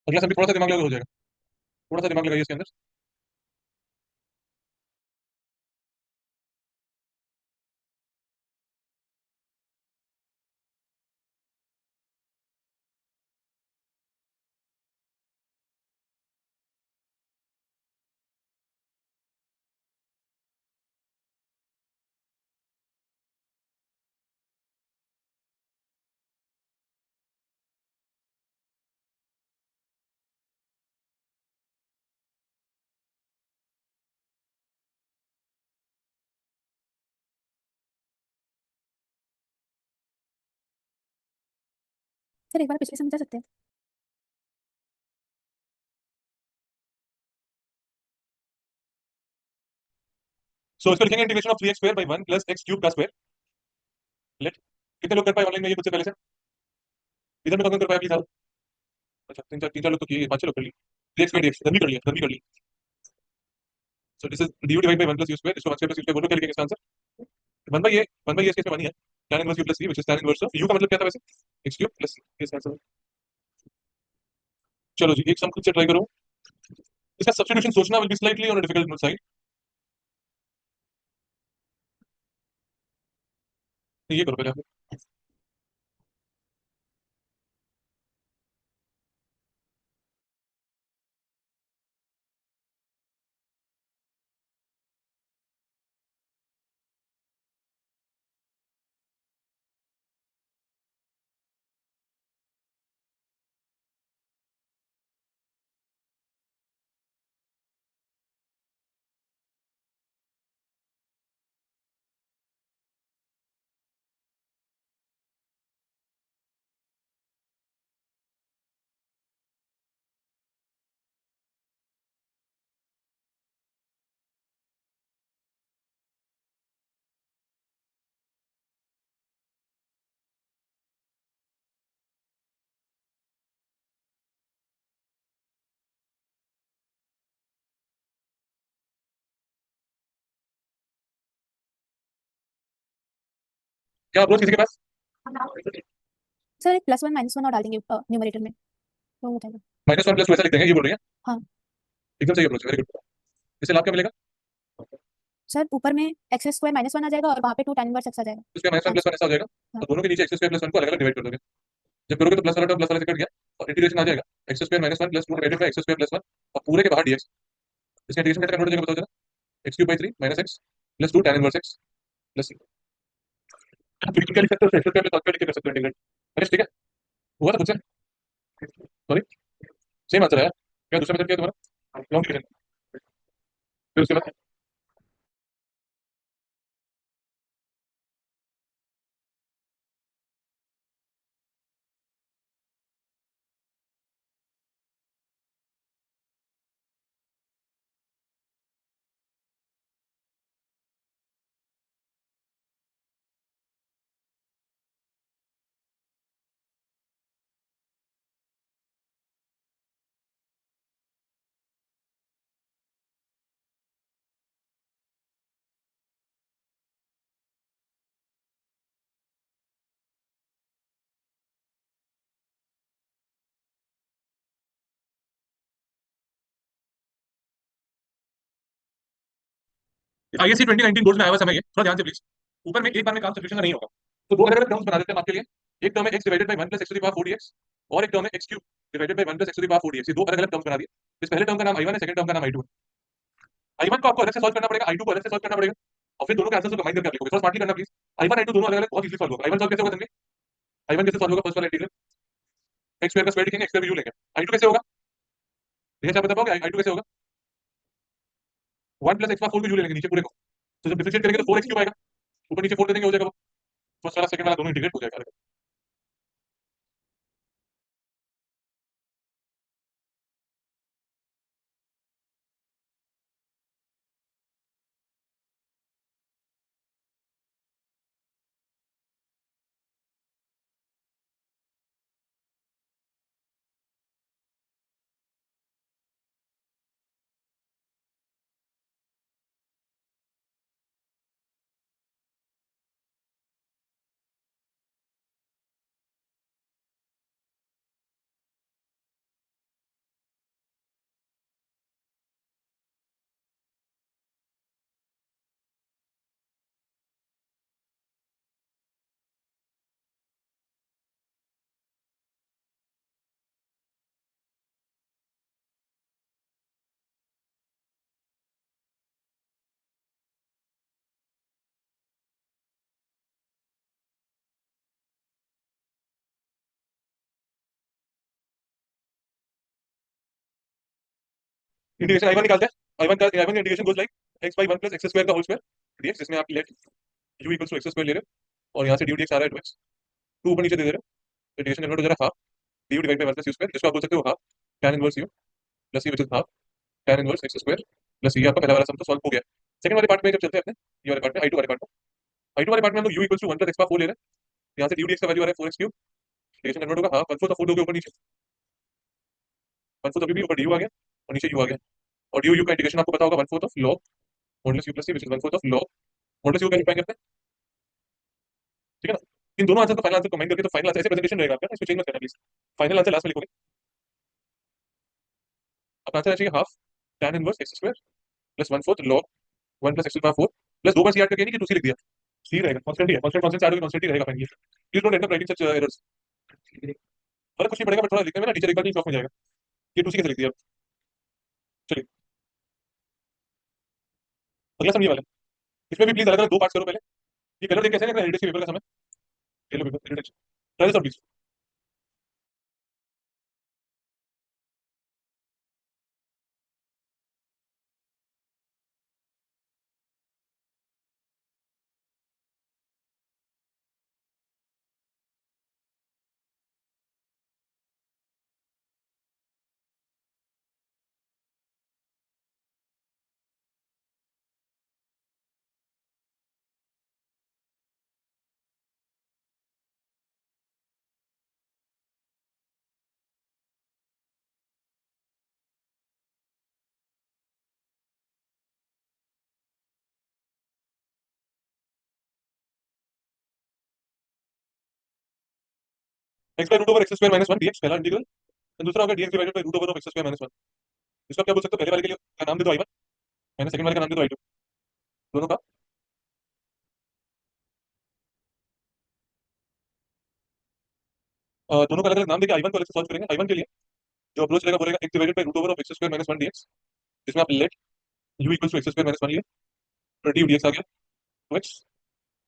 अगला सब भी थोड़ा सा दिमाग लगा हो जाएगा, थोड़ा सा दिमाग लगाइए इसके अंदर। सर एक बार पिछले समझा सकते हैं। सो इसको लिखेंगे integration of 3x square by 1 plus x cube का स्क्वायर। लेट, कितने लोग कर पाए ऑनलाइन में ये मुझसे पहले से, इधर में कौन कर पाया प्लीज आओ। अच्छा तीन चार लोग तो किए, 5 6 लोग कर लिए। 3x बाय dx धन भी कर लिया, धन भी कर लिया। So this is du divide by 1 plus u square, इसको 1 स्क्वायर प्लस u स्क्वायर बोलो, क्या लिखेंगे इसका आंसर, 1 बाय ये इस केस में 1 ही है, tan inverse u plus v which is tan inverse of u का मतलब क्या था वैसे, x क्यूब प्लस इसका आंसर। चलो जी एक सम खुद से ट्राई करो, इसका सब्स्टिट्यूशन सोचना will be slightly on a difficult side. ये करो पहले आप। क्या अप्रोच किसी के पास, सर एक +1 -1 और डाल देंगे न्यूमरेटर में, तो हो जाएगा। -1 + 2 ऐसा लिख देंगे, ये बोल रही है। हाँ। एकदम सही अप्रोच है, वेरी गुड। इससे लाभ क्या मिलेगा? सर ऊपर में एक्स स्क्वायर माइनस वन आ जाएगा और वहाँ पे टू tan इनवर्स एक्स आ जाएगा। इसके माइनस वन प्लस वन ऐसा हो जाएगा, हाँ। और दोनों के नीचे एक्स स्क्वायर प्लस वन को अलग अलग डिवाइड कर दोगे। जब करोगे तो प्लस वाला टर्म प्लस वाला से कट गया और इंटीग्रेशन आ जाएगा x square minus one plus two divided by x square plus one और पूरे के बाहर डीएक्स। इसका इंटीग्रेशन कैसे कन्वर्ट हो जाएगा बताओ जरा? X cube by three minus x plus two tan inverse x plus c. तो क्या लिख सकते हो? एक्स स्क्वायर प्लस वन लिख के कर सकते हो इंटीग्रेट। अरे ठीक है, हुआ था मुझसे, सॉरी, सेम आंसर है। क्या दूसरा मेथड क्या है तुम्हारा? Long division. फिर उसके बाद आईएससी 2019 बोर्ड में आया हुआ समय, ये थोड़ा ध्यान से प्लीज। ऊपर में एक बार में काम सब्स्टिट्यूशन का नहीं होगा, तो दो अलग अलग टर्म्स बना देते हैं हम आपके लिए। एक टर्म है x divided by 1 plus x to the power 4dx और एक टर्म है x cube divided by 1 plus x to the power 4dx। ये दो अलग अलग टर्म्स बना दिए। इस पहले टर्म का नाम i1 है, सेकंड टर्म का नाम i2 है। i1 को आपको अलग से सॉल्व करना पड़ेगा, i2 को अलग से सॉल्व करना पड़ेगा, और फिर दोनों के आंसर्स को कंबाइन करके आप लिखोगे। थोड़ा स्मार्टली करना प्लीज। i1 i2 दोनों अलग अलग बहुत इजीली सॉल्व होगा। i1 सॉल्व कैसे होगा समझे? i1 कैसे सॉल्व होगा? फर्स्ट वाला इंटीग्रल x स्क्वायर का स्क्वायर लिखेंगे, x स्क्वायर u लेंगे। i2 कैसे होगा? भैया आप बता पाओगे i2 कैसे होगा? 1 प्लस x पावर 4 को u ले लेंगे नीचे पूरे को, तो जब डिफरेंशिएट करेंगे तो 4x क्यूब आएगा, ऊपर नीचे 4 दे देंगे, हो जाएगा वो। फर्स्ट वाला सेकंड वाला दोनों इंटीग्रेट हो जाएगा। इंटीग्रेशन i1 निकालते हैं। i1 का integration goes like x by 1 plus x square का होल स्क्वायर dx, जिसमें आप let u equals to x square ले रहे हो और यहाँ से du dx आ रहा है 2x, 2 ऊपर नीचे दे रहे हो, इंटीग्रेशन कन्वर्ट हो जा रहा है half du divide by 1 plus u square, जिसको आप बोल सकते हो half tan inverse u plus c, which is half tan inverse x square plus ये आपका पहला वाला सम तो सॉल्व हो गया। सेकंड वाले पार्ट में जब चलते हैं अपने, ये वाले पार्ट में i2 वाले पार्ट में, i2 वाले पार्ट में हम लोग u equals to 1 plus x power 4 ले रहे हैं। यहाँ से du dx का वैल्यू आ रहा है 4x क्यूब, इंटीग्रेशन कन्वर्ट होगा हाफ 1/4 ऑफ 4 दोगे ऊपर नीचे, 1/4 अभी भी ऊपर du आ गया और नीचे u आ गया, और du u का इंटीग्रेशन आपको पता होगा 1/4 of log modulus u plus c, which is 1/4 of log modulus u का फाइंड करते हैं। ठीक है ना? इन दोनों आंसर को फाइनल आंसर कंबाइन करके तो फाइनल आंसर ऐसे प्रेजेंटेशन रहेगा आपका, इसको चेंज मत करना प्लीज। फाइनल आंसर लास्ट में लिखोगे। अपना आंसर चाहिए half tan inverse x square plus 1/4 log 1 plus x to the power 4 plus दो बार c ऐड करके नहीं कि 2c लिख दिया, c रहेगा, कांस्टेंट ही है, कांस्टेंट कांस्टेंट से ऐड होकर कांस्टेंट ही रहेगा finally. Please don't and up writing such errors. फर्क कुछ नहीं पड़ेगा, बट थोड़ा लिखने में ना टीचर एक बार शॉक हो जाएगा, ये 2c कैसे लिख दिया। चलिए अगला सम ये वाला है। इसमें भी प्लीज अलग अलग दो पार्ट्स करो पहले। ये कलर देख कैसे है हेरिटेज के पेपर का समय, yellow paper heritage, try this out please. x by root over x square minus 1 dx पहला इंटीग्रल, और दूसरा होगा dx divided by root over of x square minus 1। इसको आप क्या बोल सकते हो, पहले वाले के लिए का नाम दे दो I1, मैंने सेकंड वाले का नाम दे दो I2, दोनों का दोनों का अलग अलग नाम देके I1 को अलग से सॉल्व करेंगे। I1 के लिए जो अप्रोच रहेगा वो रहेगा x divided by root over of x square minus 1 dx, जिसमें आप let u equals to x square minus 1 लिए, तो du dx आ गया, तो x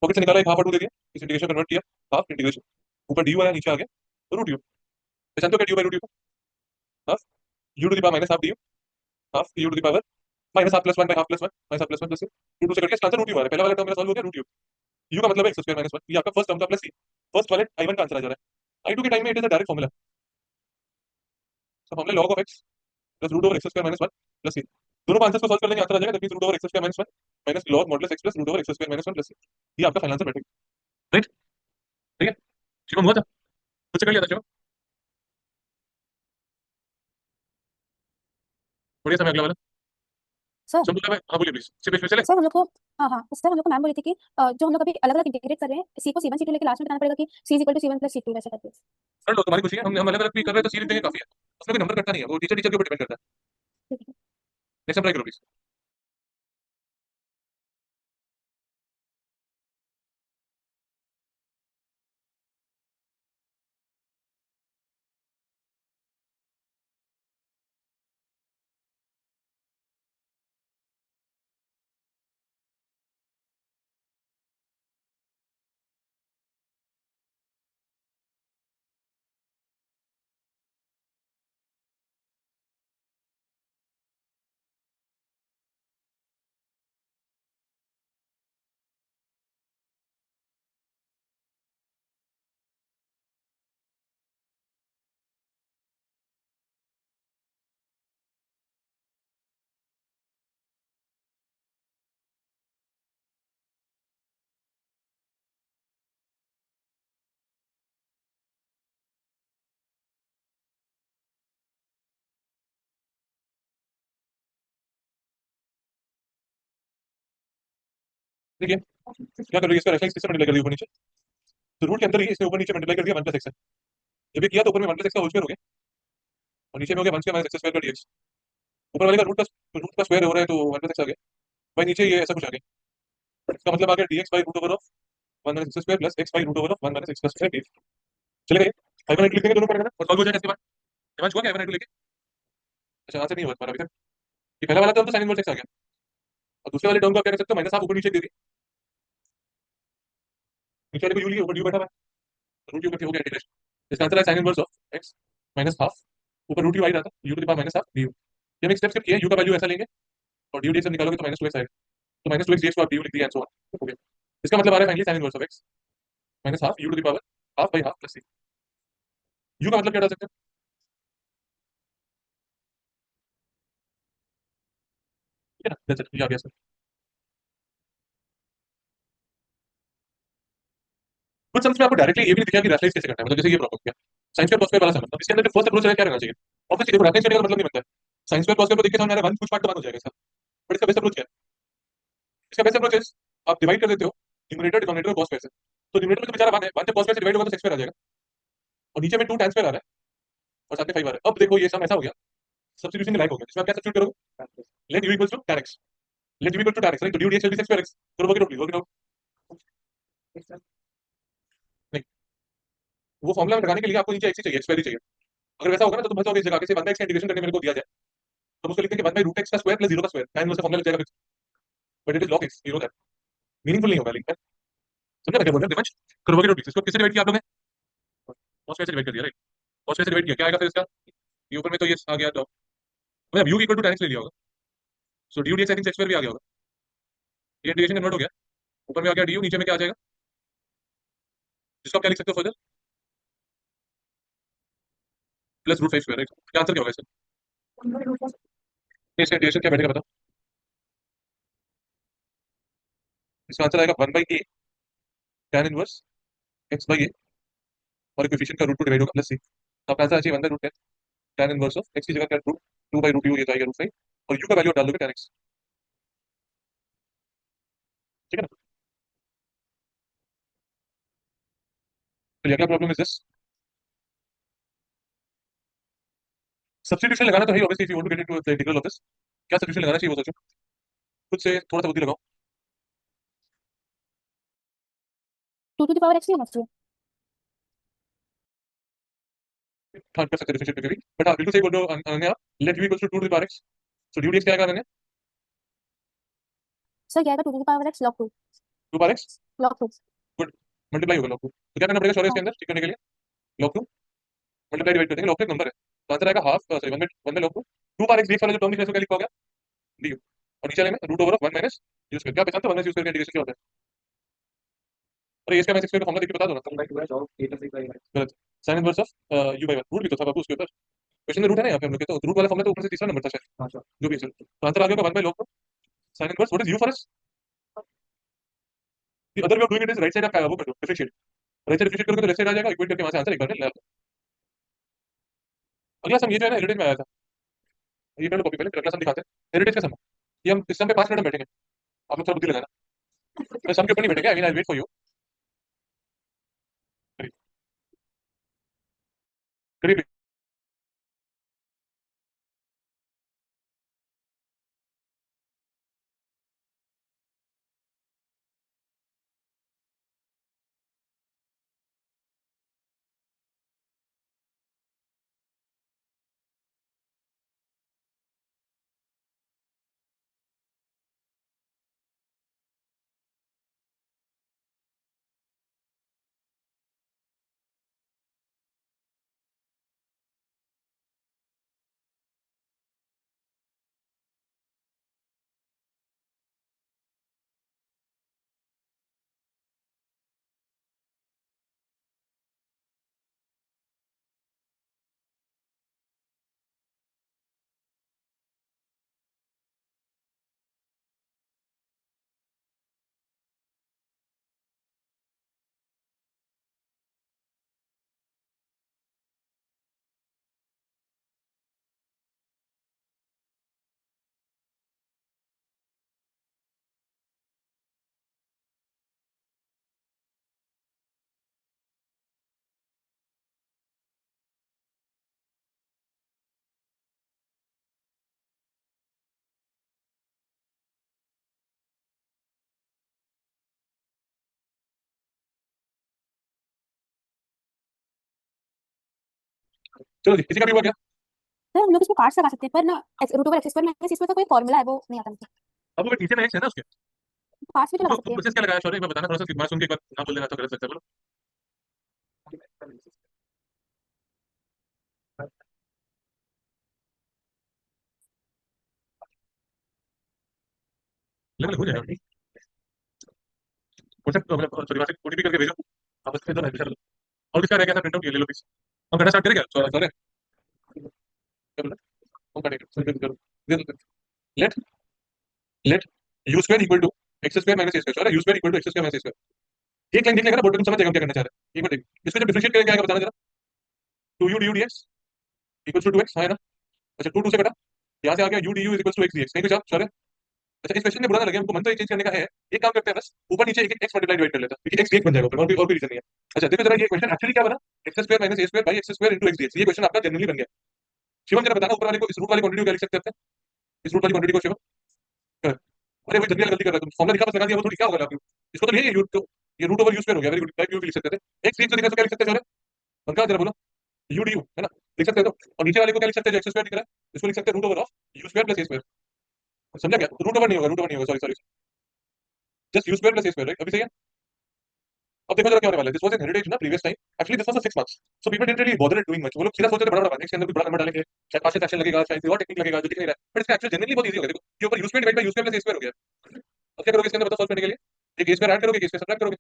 पॉकेट से निकाला, एक हाफ और 2 दे दिया, इस इंटीग्रेशन कन्वर्ट किया, हाफ इंटीग्रेशन, ऊपर du आया, नीचे आ गया, तो रूट u, पहचानते हो क्या du बाय रूट u को, half u to the power minus half du, half u to the power minus half plus 1 by half plus 1 minus half plus 1 plus root 2 से कट के इसका आंसर रूट u आ रहा है। पहला वाला टर्म मेरा सॉल्व हो गया, रूट u, u का मतलब है x स्क्वायर माइनस 1, ये आपका फर्स्ट टर्म का प्लस c, फर्स्ट वाले I1 का आंसर आ जा रहा है। I2 के टाइम में it is a direct formula, सब formula log of x plus root over x square minus 1 plus c, दोनों का आंसर को सॉल्व कर लेंगे, आंसर आ जाएगा, that means root over x square minus 1 minus log modulus x plus root over x square minus 1 plus c, ये आपका final answer बैठेगा। राइट, ठीक है, शिवम हुआ था, कुछ कर लिया था शिवम, बढ़िया समय अगला वाला, सर सब बोला है, हाँ बोलिए प्लीज, सिर्फ इसमें चले। सर हम लोग को हाँ हाँ सर हम लोग को मैम बोली थी कि जो हम लोग अभी अलग अलग इंटीग्रेट कर रहे हैं, सी को C1 C2 लेके लास्ट में बताना पड़ेगा कि C equal to C1 plus C2 वैसे करके। कर लो, तुम्हारी खुशी है, हम अलग अलग भी कर रहे हैं तो सीरीज देंगे, काफी है, उसमें कोई नंबर कटता नहीं है, वो टीचर टीचर के ऊपर डिपेंड करता है। ठीक है नेक्स्ट अप्लाई करो प्लीज। देखिए क्या कर रही है, इसका रेफरेंस किससे मल्टीप्लाई कर दिया ऊपर नीचे, तो रूट के अंदर ही इसने ऊपर नीचे मल्टीप्लाई कर दिया 1 प्लस x है, जब ये किया तो ऊपर में 1 प्लस x का होल स्क्वायर हो गया और नीचे में हो गया 1 स्क्वायर माइनस x स्क्वायर का dx, ऊपर वाले का रूट का स्क्वायर हो रहा है तो 1 प्लस x आ गया, भाई नीचे ये ऐसा कुछ आ गया, इसका मतलब आ गया dx by root over of 1 minus x square plus x by root over of 1 minus x square dx, चलेगा ये, i1 लिख देंगे दोनों पड़ेगा ना, और सॉल्व हो जाएगा इसके बाद, समझ हुआ क्या i1 लेके, अच्छा आंसर नहीं हुआ तुम्हारा अभी तक, ये पहला वाला टर्म तो sin इनवर्स x आ गया, और दूसरे वाले टर्म को आप क्या कर सकते हो, माइनस हाफ ऊपर नीचे दे दी, नीचे वाले को u लिए, ऊपर u बैठा हुआ है, रूट u करके हो गया इंटीग्रेशन, इसका आंसर है sin inverse of x minus half, ऊपर रूट u आ ही रहा था, u to the power minus half du, ये हम एक स्टेप स्किप किया, u का वैल्यू ऐसा लेंगे और du dx से निकालोगे तो माइनस 2x आएगा, तो माइनस 2x dx को आप du लिख दिया एंड सो ऑन, हो गया, इसका मतलब आ रहा है finally sin inverse of x minus half u to the power half by half plus c, u का मतलब क्या डाल सकते हैं, ठीक है ना, दैट्स इट, ये आ गया सर। कुछ समझ में आपको डायरेक्टली ये भी नहीं दिखा कि रैशनलाइज कैसे करना है, मतलब जैसे ये प्रॉब्लम किया साइन स्क्वायर cos स्क्वायर वाला सम, मतलब इसके अंदर जो फर्स्ट अप्रोच है क्या रहना चाहिए, ऑब्वियसली देखो रैशनलाइज करने का मतलब नहीं बनता है, साइन स्क्वायर cos स्क्वायर को देख के समझ आ रहा है 1 कुछ पार्ट तो 1 हो जाएगा इसका, बट इसका बेस्ट अप्रोच क्या है, इसका बेस्ट अप्रोच इज आप डिवाइड कर देते हो न्यूमरेटर डिनोमिनेटर को cos स्क्वायर से, तो न्यूमरेटर में तो बेचारा 1 है, 1 जब cos स्क्वायर से डिवाइड होगा तो sec स्क्वायर आ जाएगा, और नीचे में 2 tan स्क्वायर आ रहा है और साथ में 5 आ रहा है, अब देखो ये सम ऐसा हो गया, सब्स्टिट्यूशन के लायक हो गया, इसमें आप क्या सब्स्टिट्यूट करोगे, let u equals to tan x, let u equal to tan x, right, तो du dx will be sec square x, करो वर्क इट आउट, नहीं, वो फॉर्मूला में लगाने के लिए आपको नीचे x ही चाहिए, x स्क्वायर ही चाहिए, अगर वैसा होगा ना तो तुम बचोगे इस जगह के, से 1 x का इंटीग्रेशन करके मेरे को दिया जाए, तो उसको लिखते हैं कि 1 बाय रूट x का स्क्वायर प्लस 0 का स्क्वायर, tan इनवर्स फॉर्मूला लग जाएगा, but it is log x, you know that, meaningful नहीं होगा लेकिन, समझा ना क्या बोल रहे हैं दिमाग, करो वर्क इट आउट, इसको किससे डिवाइड किया आप लोगों ने, cos स्क्वायर से डिवाइड कर दिया, राइट, cos स्क्वायर से डिवाइड किया, क्या आएगा फिर इसका, ये ऊपर में तो ये आ गया, तो मतलब u equal to tan x ले लिया होगा, so du dx I think sec square भी आ गया होगा, ये इंटीग्रेशन कन्वर्ट हो गया, ऊपर में आ गया du, नीचे में क्या आ जाएगा, जिसको आप क्या लिख सकते हो further, plus root 5 square, right, क्या आंसर क्या होगा इसका, इसका इंटीग्रेशन क्या बैठेगा बताओ, इसका आंसर आएगा 1 by a tan inverse x by a, और कोएफिशिएंट का रूट 2 डिवाइड होगा प्लस c, तो आपका आंसर आ जाएगा 1 by root 10 tan inverse of x की जगह क्या रूट 2 बाई रूट u, ये तो आएगा रूट 5, और u का वैल्यू डाल दोगे tan x, ठीक है ना, तो अगला प्रॉब्लम इज दिस, सब्स्टिट्यूशन लगाना तो है obviously if you want to get into the integral of this. क्या सब्स्टिट्यूशन लगाना चाहिए वो सोचो, खुद से थोड़ा सा बुद्धि लगाओ। 2 to the power x नहीं होना चाहिए। हाँ कर सकते हैं डिफरेंशिएट करके भी, बट हाँ बिल्कुल सही बोल रहे हो Ananya. Let u equals to 2 to the power x, so du dx क्या आएगा अनन्या? सर क्या आएगा 2 to the power x log 2 2 power x, log 2। Good, multiply होगा log 2, तो क्या करना पड़ेगा शौर्य हाँ इसके अंदर ठीक करने के लिए? log 2 मल्टीप्लाई डिवाइड कर देंगे, log 2 एक नंबर है तो आंसर आएगा half sorry 1 by log 2। 2 power x dx वाला जो टर्म लिखा है इसको क्या लिखा होगा? du, और नीचे वाले में root over of 1 minus u square. क्या पहचानते हो 1 माइनस u स्क्वायर का इंटीग्रेशन क्या होता है? अरे इसका माइनस x स्क्वायर का फॉर्मूला देख के बता दो ना। गलत, sin inverse of u by 1, root भी तो था बाबू उसके ऊपर, क्वेश्चन में रूट है ना यहाँ पे हम लोग के, तो रूट वाला फॉर्मूला तो ऊपर से तीसरा नंबर था शायद, जो भी है तो आंसर आ गया 1 by log 2 sin inverse. What is u for us? The other way of doing it is right side आप वो कर दो डिफरेंशिएट, राइट साइड डिफरेंशिएट करोगे तो लेफ्ट साइड आ जाएगा, इक्वेट करके वहां से आंसर एक बार में ले आओ। अगला सम ये जो है ना हेरिटेज में आया था, ये कर लो कॉपी पहले, फिर अगला सम दिखाते हैं। हेरिटेज का सम, ये हम इस सम पे 5 मिनट में बैठेंगे, आप लोग थोड़ा बुद्धि लगाना। मैं सम के ऊपर नहीं बैठेंगे, I mean I wait for you. करिए करिए। चलो जी, किसी का भी हुआ क्या? सर हम लोग इसको काट लगा सकते हैं पर ना root over x square minus इसमें का कोई फॉर्मूला है वो नहीं आता मुझे। अब वो नीचे में x है ना उसके, काट भी तो लगा तो सकते हैं। प्रोसेस क्या लगाया शौर्य एक बार बताना थोड़ा सा, बात सुन के एक बार ना बोल देना तो गलत लगता है, बोलो। लगभग हो जाएगा, व्हाट्सएप मतलब सॉरी व्हाट्सएप ओटीपी करके भेजो, आप उसमें तो नहीं, और किसका रह गया था प्रिंट आउट, ये ले लो प्लीज। हम करना स्टार्ट करें क्या शौर्य? कर लो, हम करेंगे, let let u square equal to x square minus a square, sorry u square equal to x square minus a square. एक लाइन देख लेगा ना बोर्ड पे, तुम समझ जाएगा हम क्या करना चाह रहे हैं। एक मिनट इसको जब डिफरेंशिएट करेंगे क्या आएगा बताना जरा। 2u du dx equals to 2x, हाँ है ना? अच्छा 2 2 से कटा, यहाँ से आ गया u du is equals to x dx, कहीं कुछ आप सॉरी। अच्छा इस क्वेश्चन में बुरा ना लगे हमको, मन तो ये चेंज करने का है, एक काम करते हैं बस ऊपर नीचे एक एक x मल्टीप्लाई डिवाइड कर लेते हैं, क्योंकि x dx बन जाएगा ऊपर, और कोई रीजन नहीं है। अच्छा देखो जरा ये क्वेश्चन एक्चुअली क्या बना, x square minus a square by x square into x dx, ये क्वेश्चन आपका जनरली बन गया। शिवम जरा बताना ऊपर वाले को, इस रूट वाली क्वांटिटी को क्या लिख सकते हैं, इस रूट वाली क्वांटिटी को शिवम। अरे वही जल्दी गलती कर रहा है तुम, फॉर्मूला लिखा बस लगा दिया, वो थोड़ी क्या होगा आप इसको तो ये ये रूट ओवर यू स्क्वायर हो गया, वेरी गुड, टाइप यू भी लिख सकते थे। एक्स dx को दिखा तो क्या लिख सकते हैं, बनका जरा बोलो, यू डी यू है ना, लिख सकते हैं तो। और नीचे वाले को क्या लिख सकते हैं जो एक्स स्क्वायर दिख रहा है, इसको लिख सकते हैं root over of u square plus a square, समझा क्या? रूट ओवर नहीं होगा, रूट ओवर नहीं होगा, sorry sorry, just you square plus a square, right? अभी सही है। अब देखो जरा क्या होने वाला है, दिस वाज एन हेरिटेज ना previous time, actually this was 6 marks, so people didn't really bother doing much, वो लोग सीधा सोचते थे बड़ा बड़ा इसके अंदर भी बड़ा नंबर डालेंगे, शायद पांच सेक्शन लगेगा, शायद कोई और टेक्निक लगेगा जो दिख नहीं रहा है, बट इसका एक्चुअली जनरली बहुत इजी हो गया। देखो ये ऊपर you square divide by you square plus a square हो गया। अब क्या करोगे इसके अंदर बताओ सॉल्व करने के लिए, एक ए स्क्वायर ऐड करोगे, एक ए स्क्वायर सब्ट्रैक्ट करोगे,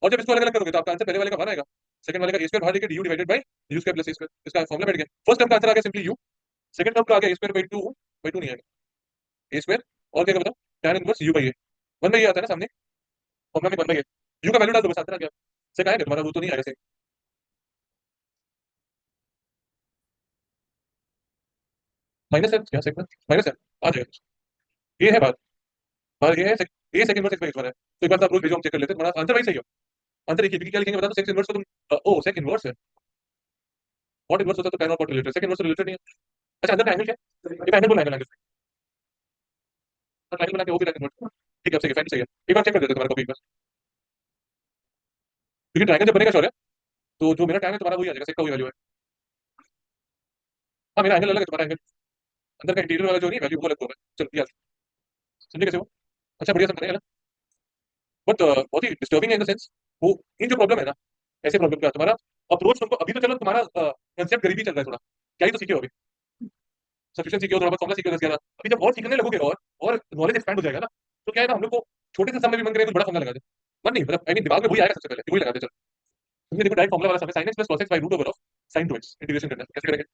और जब इसको अलग अलग करोगे तो आपका आंसर पहले वाले का बाहर आएगा, सेकंड वाले का ए स्क्वायर बाहर लेके you divided by you square plus a square, इसका फॉर्मूला बैठ गया। फर्स्ट टर्म का आंसर आ गया सिंपली यू, सेकंड टर्म का आ गया ए स्क्वायर बाय 2 नहीं आएगा ए स्क्वायर, और क्या बताओ tan इनवर्स u बाय ए, 1 बाय ए आता है ना सामने, फॉर्मूला में 1 बाय ए, u का वैल्यू डाल दो बस, आंसर आ गया। से का है तुम्हारा, वो तो नहीं आएगा सही, माइनस है क्या सेकंड, माइनस है, आ जाएगा। ये है बात, बात ये है a second inverse x by x है, तो एक बार आप रूल भेजो, हम चेक कर लेते हैं तुम्हारा आंसर भाई सही हो। आंसर देखिए क्या लिखेंगे बता दो, सेक्स इनवर्स को तुम ओ सेक इनवर्स है, कॉट इनवर्स होता तो tan और cot related, second inverse related नहीं है। अच्छा अंदर का एंगल क्या है, ये एंगल बोला एंगल एंगल बना के वो भी tan इनवर्स, ठीक है, सही है, फाइन सही है। एक बार चेक कर देते तुम्हारा कॉपी एक बार, क्योंकि ट्रायंगल जब बनेगा शौर्य, तो जो मेरा tan है तुम्हारा वही आ जाएगा, सेक का वही वैल्यू है। हाँ मेरा एंगल अलग है, तुम्हारा एंगल अंदर का इंटीरियर वाला जो नहीं वैल्यू वो अलग होगा। चल यार समझे कैसे हो, अच्छा बढ़िया समझ रहे हैं। बट बहुत ही डिस्टर्बिंग है इन द सेंस, वो इन जो प्रॉब्लम है ना, ऐसे प्रॉब्लम का तुम्हारा अप्रोच तुमको अभी तो चलो तुम्हारा कंसेप्ट गरीबी चल रहा है थोड़ा, क्या ही तो सीखे हो अभी, सफिशिएंट सीखे हो, थोड़ा बहुत फॉर्मुला सीखे हो 10 11, अभी जब और सीखने लगोगे और नॉलेज एक्सपैंड हो जाएगा ना, तो क्या है ना, हम लोग को छोटे से सम में भी मन करेगा कुछ बड़ा फॉर्मुला लगा दे, मन नहीं मतलब आई मीन दिमाग में वही आएगा सबसे पहले, वही लगा दे। चल तुमने देखो डायरेक्ट फॉर्मुला वाला समय sin x plus cos x by root over of sin 2x integration करना है, कैसे करेंगे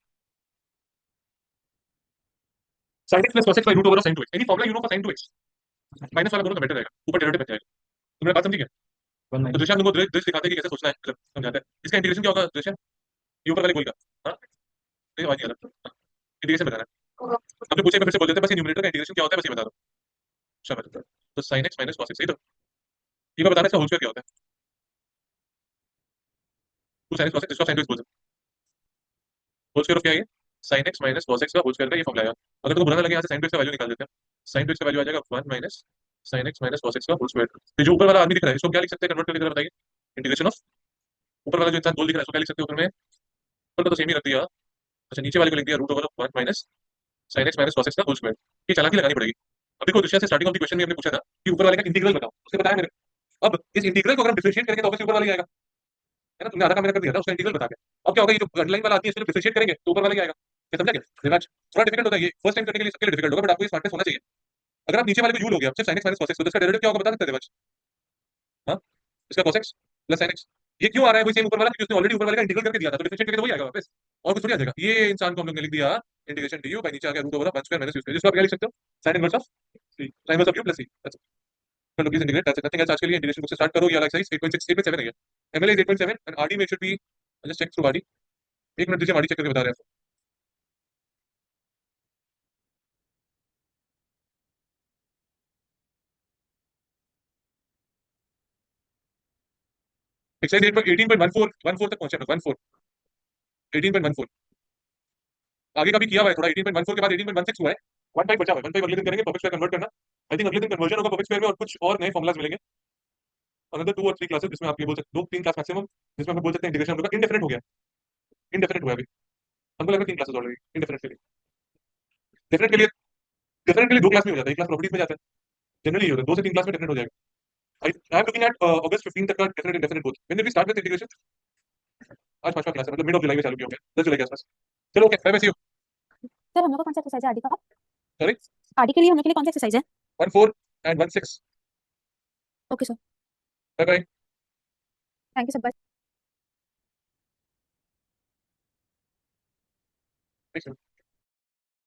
sin x plus cos x by root over of sin 2x, any formula you know for sin 2x, minus वाला करो तो better रहेगा, ऊपर derivative बच जाएगा। तुमने बात समझी क्या? तो दृश्य तुमको दृश्य दिखाते हैं कि कैसे सोचना है, मतलब समझाता है इसका इंटीग्रेशन क्या होगा दृश्य, ये ऊपर वाले गोल का, हाँ नहीं आवाज नहीं आ रहा, इंटीग्रेशन बताना है। अब जो पूछे मैं फिर से बोल देते हैं, बस न्यूमरेटर का इंटीग्रेशन क्या होता है बस ये बता दो, शाबाश। तो sin x minus cos x, सही तो ये बताना इसका होल स्क्वायर क्या होता है, तो sin x cos x इसका sin 2x बोल सकते होल स्क्वायर ऑफ क्या है ये, sin x minus cos x का होल स्क्वायर का ये फॉर्मूला आएगा। अगर तुमको बुरा ना लगे यहाँ से sin 2x का वैल्यू निकाल देते हैं, sin 2x का वैल्यू आ जाएगा 1 minus sin x minus cos x का होल स्क्वायर। तो जो ऊपर वाला आदमी दिख रहा है इसको क्या लिख सकते हैं कन्वर्ट करके जरा बताइए, इंटीग्रेशन ऑफ ऊपर वाला जो इंसान गोल दिख रहा है इसको क्या लिख सकते हैं ऊपर में, ऊपर का तो सेम ही रख दिया, अच्छा नीचे वाले को लिख दिया root over 1 minus sin x minus cos x का होल स्क्वायर। ये चालाकी लगानी पड़ेगी। अब देखो दृश्य से स्टार्टिंग ऑफ द क्वेश्चन में हमने पूछा था कि ऊपर वाले का इंटीग्रल बताओ, उसने बताया मेरे, अब इस इंटीग्रल को अगर हम डिफरेंशिएट करेंगे तो ऑब्वियसली ऊपर वाला ही आएगा, है ना, तुमने आधा काम मेरा कर दिया था उसका इंटीग्रल बता के। अब क्या होगा, ये जो अंडरलाइन वाला आती है इसको डिफरेंशिएट करेंगे तो ऊपर वाला ही आएगा, क्या समझा क्या दिमाग, थोड़ा डिफिकल्ट होता है ये, फर्स्ट टाइम करने के लिए सबके लिए डिफिकल्ट होगा, बट आपको ये स्मार्टनेस होना चाहिए। अगर आप नीचे वाले को यूल हो गया सिर्फ sin x minus cos x, तो इसका डेरिवेटिव क्या होगा बता सकते हैं दिमाग, हाँ इसका cos x plus sin x, ये क्यों आ रहा है वही सेम ऊपर वाला, क्योंकि उसने ऑलरेडी ऊपर वाले का इंटीग्रल करके दिया था, तो डिफरेंशिएट करके तो वही आएगा वापस, और कुछ थोड़ी आ जाएगा। ये इंसान को हम लोग ने लिख दिया इंटीग्रेशन du बाय नीचे आ गया root over 1 square minus u square, जिसको आप क्या लिख सकते हो sin inverse of c, sin inverse of u plus c, that's it. Please integrate, that's it, nothing else. आज के लिए इंटीग्रेशन बुक से स्टार्ट करो, ये वाला एक्सरसाइज 8.6 8.7 है ये, mla is 8.7 and rd में it should be, just check through rd, एक मिनट दीजिए, rd चेक करके बता रहे हैं। एक्सरसाइज 18.14 तक पहुंचे हम लोग, 14 18.14, आगे का भी किया हुआ है थोड़ा, 18.14 के बाद 18.16 हुआ है, 1 बचा हुआ है, 1 अगले दिन करेंगे, परफेक्ट स्क्वायर कन्वर्ट करना। आई थिंक अगले दिन कन्वर्जन होगा परफेक्ट स्क्वायर में और कुछ और नए फॉर्मुलाज मिलेंगे, अनदर 2 और 3 क्लासेस जिसमें आप ये बोल सकते 2 3 क्लास मैक्सिमम, जिसमें हम बोल सकते हैं इंटीग्रेशन हम लोग का इंडेफिनिट हो गया, इंडेफिनिट हुआ है अभी, हमको लगा 3 क्लासेस ऑलरेडी इंडेफिनिट के लिए, डेफिनेट के लिए, डेफिनेट के लिए 2 क्लास में हो जाता है, एक क्लास प्रॉपर्टीज में जाता है, जनरली होता है 2 से 3 क्लास में डेफिनेट हो जाएगा। I am looking at August 15 तक का definite indefinite both, when will we start with integration, आज 5वां क्लास है, मतलब मिड ऑफ जुलाई में चालू किया हो गया, 10 जुलाई के आसपास। चलो okay, bye bye, see you. Sir हम लोग का कौन सा एक्सरसाइज है आरडी का? सॉरी आरडी के लिए हम लोग के लिए कौन सा एक्सरसाइज है? 14 and 16, okay sir, bye bye. Thank you sir, bye.